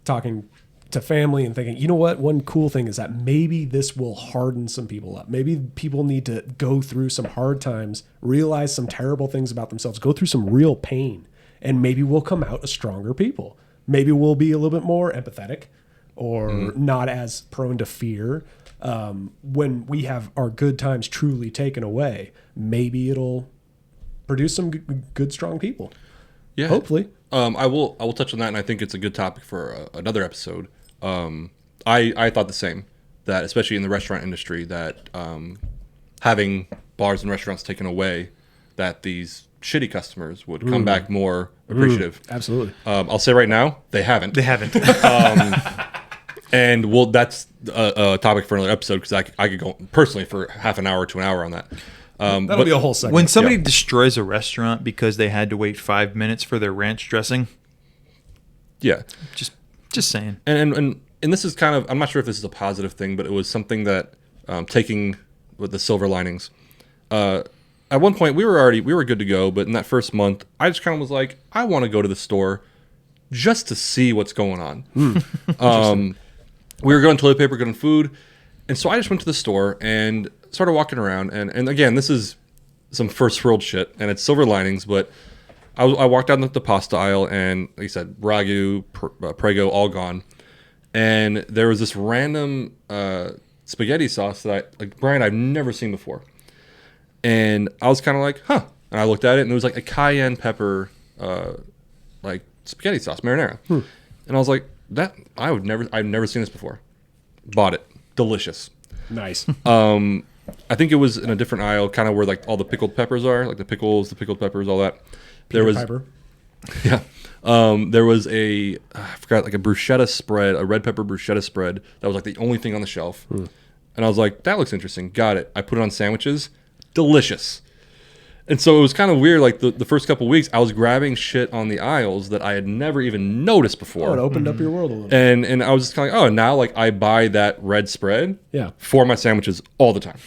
talking to family and thinking, you know what? One cool thing is that maybe this will harden some people up. Maybe people need to go through some hard times, realize some terrible things about themselves, go through some real pain, and maybe we'll come out a stronger people. Maybe we'll be a little bit more empathetic or not as prone to fear. When we have our good times truly taken away, maybe it'll produce some good strong people. Yeah, Hopefully. I will touch on that, and I think it's a good topic for another episode. I thought the same, that especially in the restaurant industry, that having bars and restaurants taken away, that these shitty customers would come back more appreciative. Absolutely. I'll say right now, they haven't. They haven't. And that's a topic for another episode, because I could go personally for half an hour to an hour on that. That'll be a whole segment. When somebody destroys a restaurant because they had to wait 5 minutes for their ranch dressing, Yeah. just saying. And this is kind of, I'm not sure if this is a positive thing, but it was something that taking with the silver linings. At one point we were good to go, but in that first month I just kind of was like, I want to go to the store just to see what's going on. We were going toilet paper, getting food, and so I just went to the store and started walking around. And again, this is some first world shit, and it's silver linings, but I walked down the pasta aisle, and like you said, ragu, prego, all gone. And there was this random spaghetti sauce that Brian, I've never seen before. And I was kind of like, huh. And I looked at it, and it was like a cayenne pepper, like spaghetti sauce, marinara. And I was like, I've never seen this before. Bought it. Delicious. Nice. I think it was in a different aisle, kind of where like all the pickled peppers are, like the pickles, the pickled peppers, all that. There was, Piper. yeah. There was I forgot, like a bruschetta spread, a red pepper bruschetta spread. That was like the only thing on the shelf. And I was like, that looks interesting. Got it. I put it on sandwiches. Delicious. And so it was kind of weird. Like the first couple of weeks, I was grabbing shit on the aisles that I had never even noticed before. Oh, it opened up your world a little bit. And I was just kind of like, oh, now like I buy that red spread for my sandwiches all the time.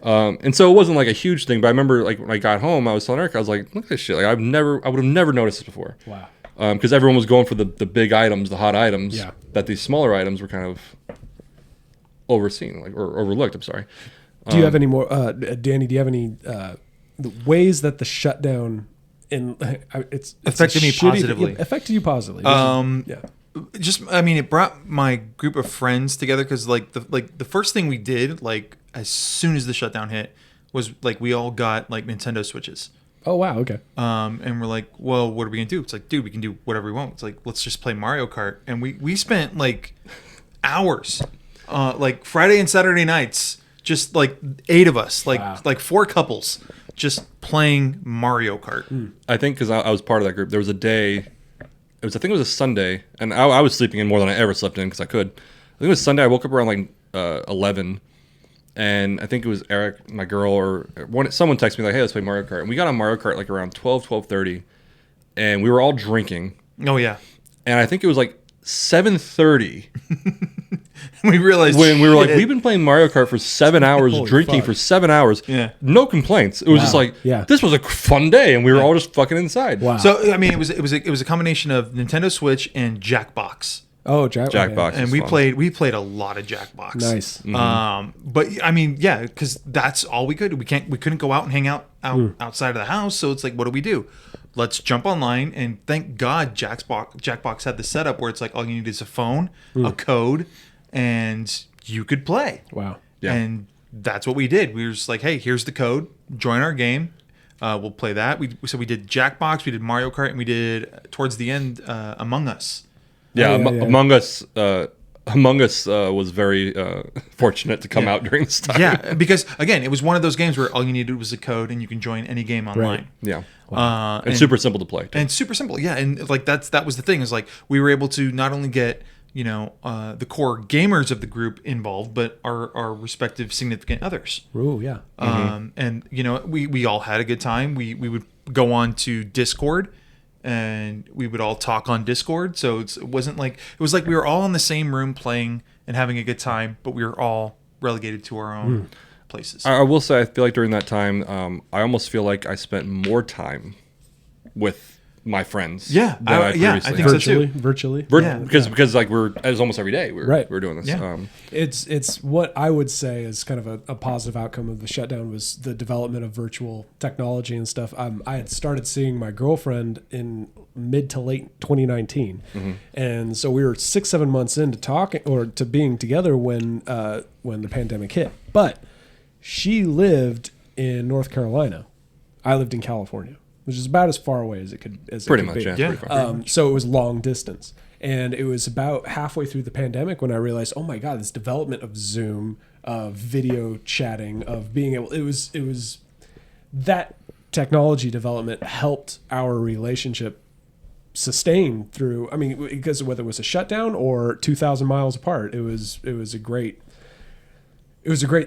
And so it wasn't like a huge thing, but I remember like when I got home, I was telling Eric, I was like, look at this shit. Like I would have never noticed this before. Wow. Because everyone was going for the big items, the hot items, that these smaller items were kind of overseen, like or overlooked. I'm sorry. Do you have any more, Danny? Do you have any the ways that the shutdown it's Affected me positively. Affected you positively? Just, I mean, it brought my group of friends together because the first thing we did, like as soon as the shutdown hit, was like we all got like Nintendo Switches. Oh wow, okay. And we're like, well, what are we gonna do? It's like, dude, we can do whatever we want. It's like, let's just play Mario Kart, and we spent like hours, like Friday and Saturday nights, just like 8 of us, like 4 couples, just playing Mario Kart. I think because I was part of that group, there was a day. I think it was a Sunday, and I was sleeping in more than I ever slept in because I could. I think it was Sunday. I woke up around like 11, and I think it was Eric, my girl, or someone texted me like, hey, let's play Mario Kart. And we got on Mario Kart like around 12:30, and we were all drinking. Oh, yeah. And I think it was like 7:30. We realized when we were like, we've been playing Mario Kart for 7 hours, drinking for 7 hours. Yeah. No complaints. It was just like, this was a fun day, and we were all just fucking inside. Wow. So I mean, it was a combination of Nintendo Switch and Jackbox. Oh, Jackbox. And we played a lot of Jackbox. Nice. But I mean, yeah, because that's all we could. We couldn't go out and hang out outside of the house. So it's like, what do? Let's jump online, and thank God Jackbox had the setup where it's like all you need is a phone, a code, and you could play. Wow. Yeah. And that's what we did. We were just like, hey, here's the code. Join our game. We'll play that. So we did Jackbox, we did Mario Kart, and we did towards the end Among Us. Yeah, Among Us. Among Us was very fortunate to come out during this time. Yeah, because again, it was one of those games where all you needed was a code, and you can join any game online. Right. Yeah. Wow. And super simple to play. And super simple, yeah. And like that was the thing, is like we were able to not only get the core gamers of the group involved, but our respective significant others. Oh yeah. And we all had a good time. We would go on to Discord, and we would all talk on Discord. So it was like we were all in the same room playing and having a good time, but we were all relegated to our own places. I will say, I feel like during that time, I almost feel like I spent more time with my friends. Yeah, I think so too. Virtually. Because like it was almost every day we were doing this. Yeah. It's what I would say is kind of a positive outcome of the shutdown was the development of virtual technology and stuff. I had started seeing my girlfriend in mid to late 2019, and so we were 6-7 months into talking or to being together when the pandemic hit. But she lived in North Carolina. I lived in California, which is about as far away as it could be. Yeah. Pretty far. So it was long distance. And it was about halfway through the pandemic when I realized, oh my God, this development of Zoom, of video chatting, of being able, it was that technology development helped our relationship sustain through, I mean, because whether it was a shutdown or 2,000 miles apart, it was a great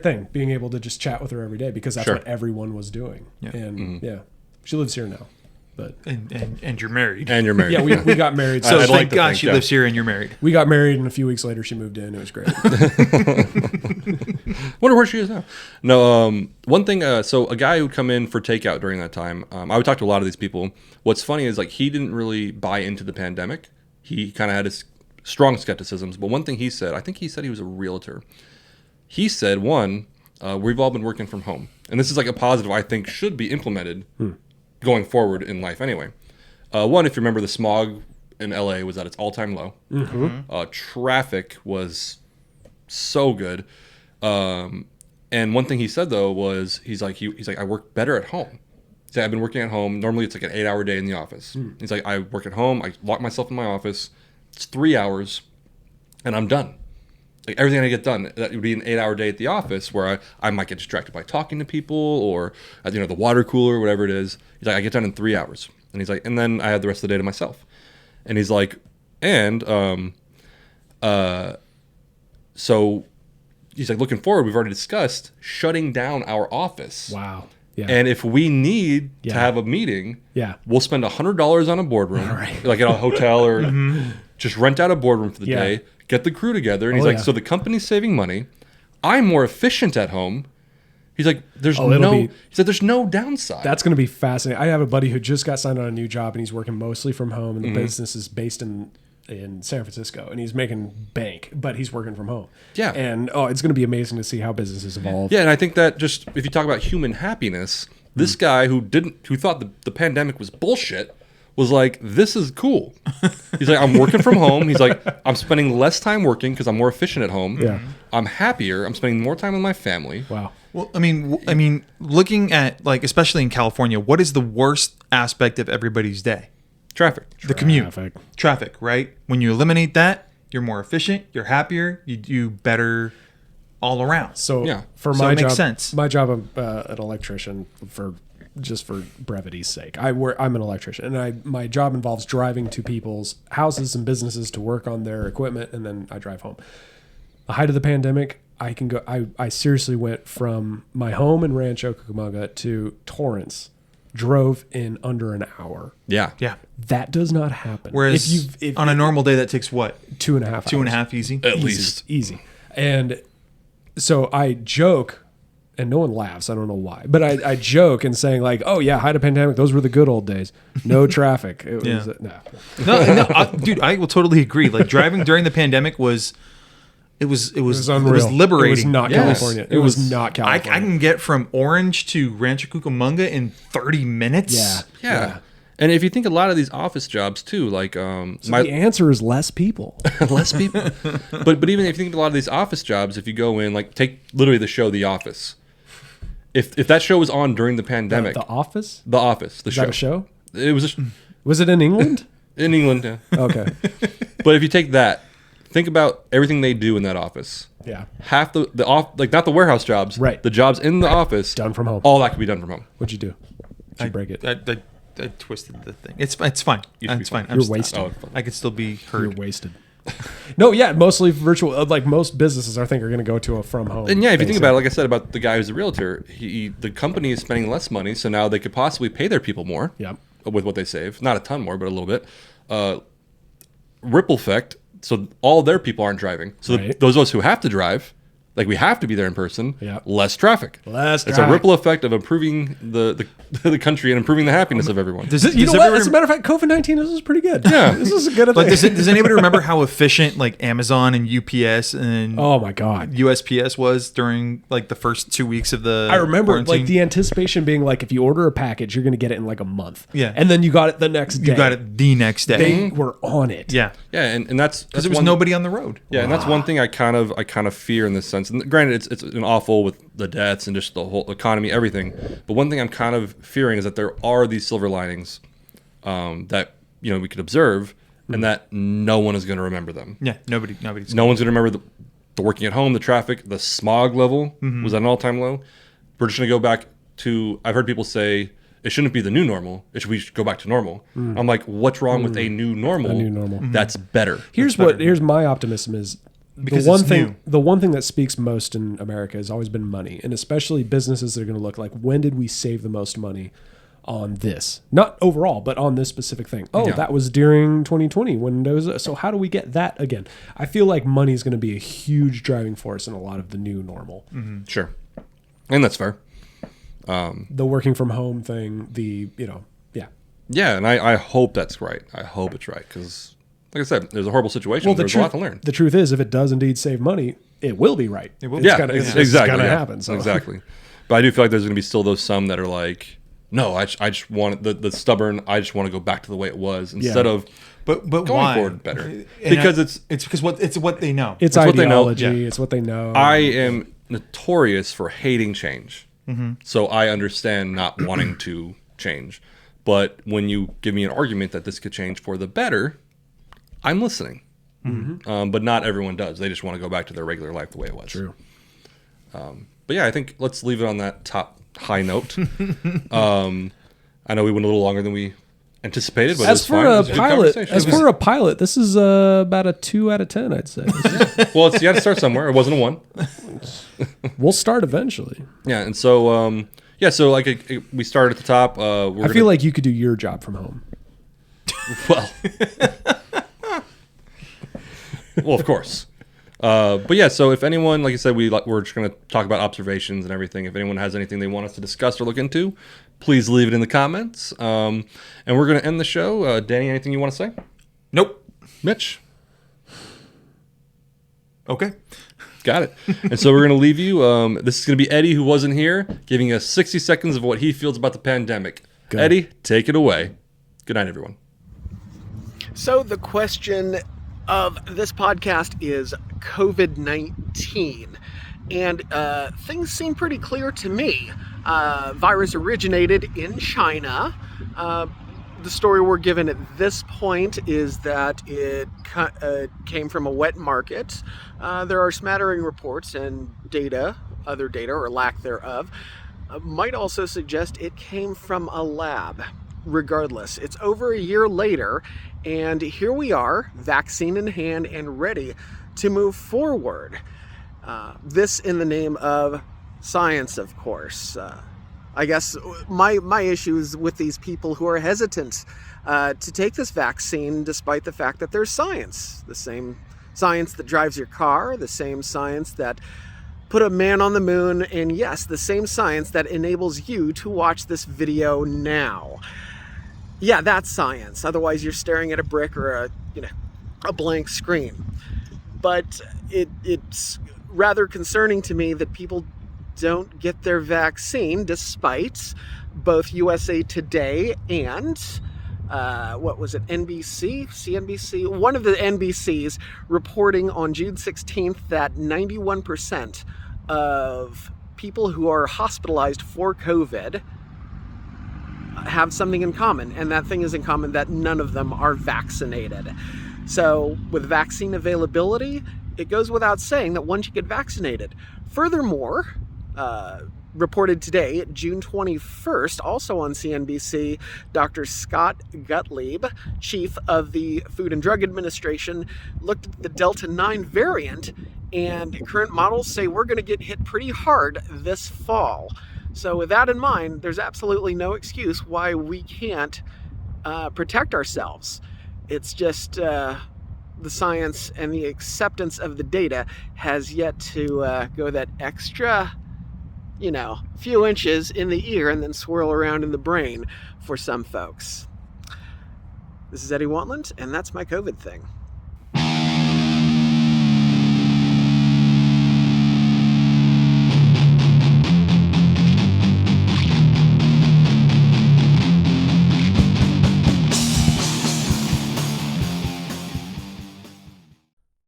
thing being able to just chat with her every day because that's what everyone was doing. Yeah. And she lives here now. But and you're married. And you're married. yeah, we got married. So I'd thank like to God think, she yeah. lives here and you're married. we got married, and a few weeks later she moved in. It was great. Wonder where she is now. No, one thing. So a guy who'd come in for takeout during that time. I would talk to a lot of these people. What's funny is like he didn't really buy into the pandemic. He kind of had his strong skepticisms. But one thing he said, I think he said he was a realtor. He said, one, we've all been working from home, and this is like a positive I think should be implemented going forward in life anyway. One, if you remember, the smog in LA was at its all-time low. Traffic was so good. And one thing he said though was he's like I work better at home. He's like, I've been working at home. Normally it's like an 8-hour day in the office. He's like, I work at home. I lock myself in my office. It's 3 hours, and I'm done. Like everything I get done, that would be an 8-hour day at the office where I might get distracted by talking to people or the water cooler, whatever it is. He's like, I get done in 3 hours, and he's like, and then I have the rest of the day to myself. And he's like, and so he's like, looking forward, we've already discussed shutting down our office. Wow. Yeah. And if we need to Yeah. have a meeting, Yeah. we'll spend $100 on a boardroom, Right. like at a hotel or just rent out a boardroom for the Yeah. day, get the crew together. And he's like, yeah. so the company's saving money. I'm more efficient at home. He's like, there's it'll be- he said, there's no downside. That's going to be fascinating. I have a buddy who just got signed on a new job, and he's working mostly from home, and the business is based in San Francisco, and he's making bank, but he's working from home. Yeah. And it's going to be amazing to see how businesses evolve. Yeah, and I think that just if you talk about human happiness, this guy who thought the pandemic was bullshit was like, this is cool. He's like, I'm working from home. He's like, I'm spending less time working because I'm more efficient at home. Yeah. I'm happier. I'm spending more time with my family. Wow. Well, I mean, looking at like, especially in California, what is the worst aspect of everybody's day? Traffic. The commute. Traffic. Traffic, right? When you eliminate that, you're more efficient, you're happier, you do better all around. So Yeah. for So my it makes job, sense. my job, I'm an electrician for brevity's sake. I'm an electrician, and my job involves driving to people's houses and businesses to work on their equipment, and then I drive home. The height of the pandemic, I seriously went from my home in Rancho Cucamonga to Torrance, drove in under an hour. Yeah. Yeah. That does not happen. Whereas on a normal day, that takes what? 2.5 hours. 2.5 easy? At least. Easy. And so I joke, and no one laughs. I don't know why. But I joke and saying like, oh, yeah, height of pandemic, those were the good old days. No traffic. It Yeah. was, no. No, dude, I will totally agree. Like driving during the pandemic was unreal. It was liberating. It was not Yes. California. It It was was- not I California. can get from Orange to Rancho Cucamonga in 30 minutes. Yeah. Yeah. And if you think a lot of these office jobs too, like The answer is less people. less people. but even if you think a lot of these office jobs, if you go in, like take literally the show The Office. If that show was on during the pandemic, The Office? The Office, the Is show. that a show? It was Was it in England? in England. Yeah. Okay. But if you take that, think about everything they do in that office. Yeah. Half like not the warehouse jobs, Right. The jobs in the office, Done from home. all that could be done from home. What'd you do? Did you break it? I twisted the thing. It's fine. It's fine. You're wasted. Oh, I could still be You're heard. wasted. No, yeah, mostly virtual. Like most businesses, I think, are going to go to a from home. And yeah, if you think basis. about it, like I said about the guy who's a realtor, the company is spending less money, so now they could possibly pay their people more. Yep. With what they save, not a ton more, but a little bit. Ripple effect. So all their people aren't driving. So Right. those of us who have to drive, like we have to be there in person. Yep. Less traffic. Less It's traffic. a ripple effect of improving the country and improving the happiness of everyone. Does, You does know what? everyone- As a matter of fact, COVID-19, this is pretty good. Yeah. This is a good like, thing. does anybody remember how efficient like Amazon and UPS and Oh my God. USPS was during like the first 2 weeks of the I remember quarantine? like the anticipation being like, if you order a package, you're going to get it in like a month. Yeah. And then you got it the next day. you got it the next day. They were on it. Yeah. Yeah, and that's Because there was one- nobody on the road. Yeah, and that's one thing I kind of fear in this sense. And granted, it's an awful with the deaths and just the whole economy, everything. But one thing I'm kind of fearing is that there are these silver linings that we could observe, and that no one is going to remember them. Yeah. Nobody's. No one's going to remember the working at home, the traffic, the smog level was at an all-time low. We're just going to go back to. I've heard people say it shouldn't be the new normal. We should go back to normal. I'm like, what's wrong with a new normal? A new normal. That's better. Here's my optimism is Because the one it's thing new. the one thing that speaks most in America has always been money, and especially businesses that are going to look like, when did we save the most money on this, not overall, but on this specific thing. Oh, Yeah. that was during 2020 when there was, so how do we get that again? I feel like money is going to be a huge driving force in a lot of the new normal. Sure. And that's fair. The working from home thing, yeah. Yeah, and I hope that's right. I hope it's right because, like I said, there's a horrible situation. There's a lot to learn. The truth is, if it does indeed save money, it will be right. It will. It's gonna happen. So. Exactly. But I do feel like there's going to be still those some that are like, no, I just want the stubborn. I just want to go back to the way it was instead of but going why? forward better. And Because it's because what they know. It's what they know. ideology. Yeah. It's what they know. I am notorious for hating change. So I understand not wanting to change. But when you give me an argument that this could change for the better, I'm listening. But not everyone does. They just want to go back to their regular life the way it was. True. But yeah, I think let's leave it on that top high note. I know we went a little longer than we anticipated, but As it's for fine. It a was good pilot, conversation. this is about a 2 out of 10, I'd say. Well, you got to start somewhere. It wasn't a 1. We'll start eventually. Yeah, and so so like we started at the top. I feel like you could do your job from home. well, of course. But yeah, so if anyone, like I said, we're just going to talk about observations and everything. If anyone has anything they want us to discuss or look into, please leave it in the comments. And we're going to end the show. Danny, anything you want to say? Nope. Mitch? Okay. Got it. And so we're going to leave you. This is going to be Eddie, who wasn't here, giving us 60 seconds of what he feels about the pandemic. Good. Eddie, take it away. Good night, everyone. So the question of this podcast is COVID-19. And things seem pretty clear to me. Virus originated in China. The story we're given at this point is that it came from a wet market. There are smattering reports and other data or lack thereof, might also suggest it came from a lab. Regardless, it's over a year later, and here we are, vaccine in hand and ready to move forward. This in the name of science, of course. I guess my issue is with these people who are hesitant to take this vaccine despite the fact that there's science. The same science that drives your car, the same science that put a man on the moon, and yes, the same science that enables you to watch this video now. Yeah, that's science. Otherwise, you're staring at a brick or a blank screen. But it's rather concerning to me that people don't get their vaccine despite both USA Today and CNBC, one of the NBCs reporting on June 16th that 91% of people who are hospitalized for COVID have something in common, and that thing is in common that none of them are vaccinated. So with vaccine availability, it goes without saying that once you get vaccinated. Furthermore, reported today, June 21st, also on CNBC, Dr. Scott Gottlieb, chief of the Food and Drug Administration, looked at the Delta 9 variant, and current models say we're going to get hit pretty hard this fall. So with that in mind, there's absolutely no excuse why we can't protect ourselves. It's just the science and the acceptance of the data has yet to go that extra, few inches in the ear and then swirl around in the brain for some folks. This is Eddie Wantland, and that's my COVID thing.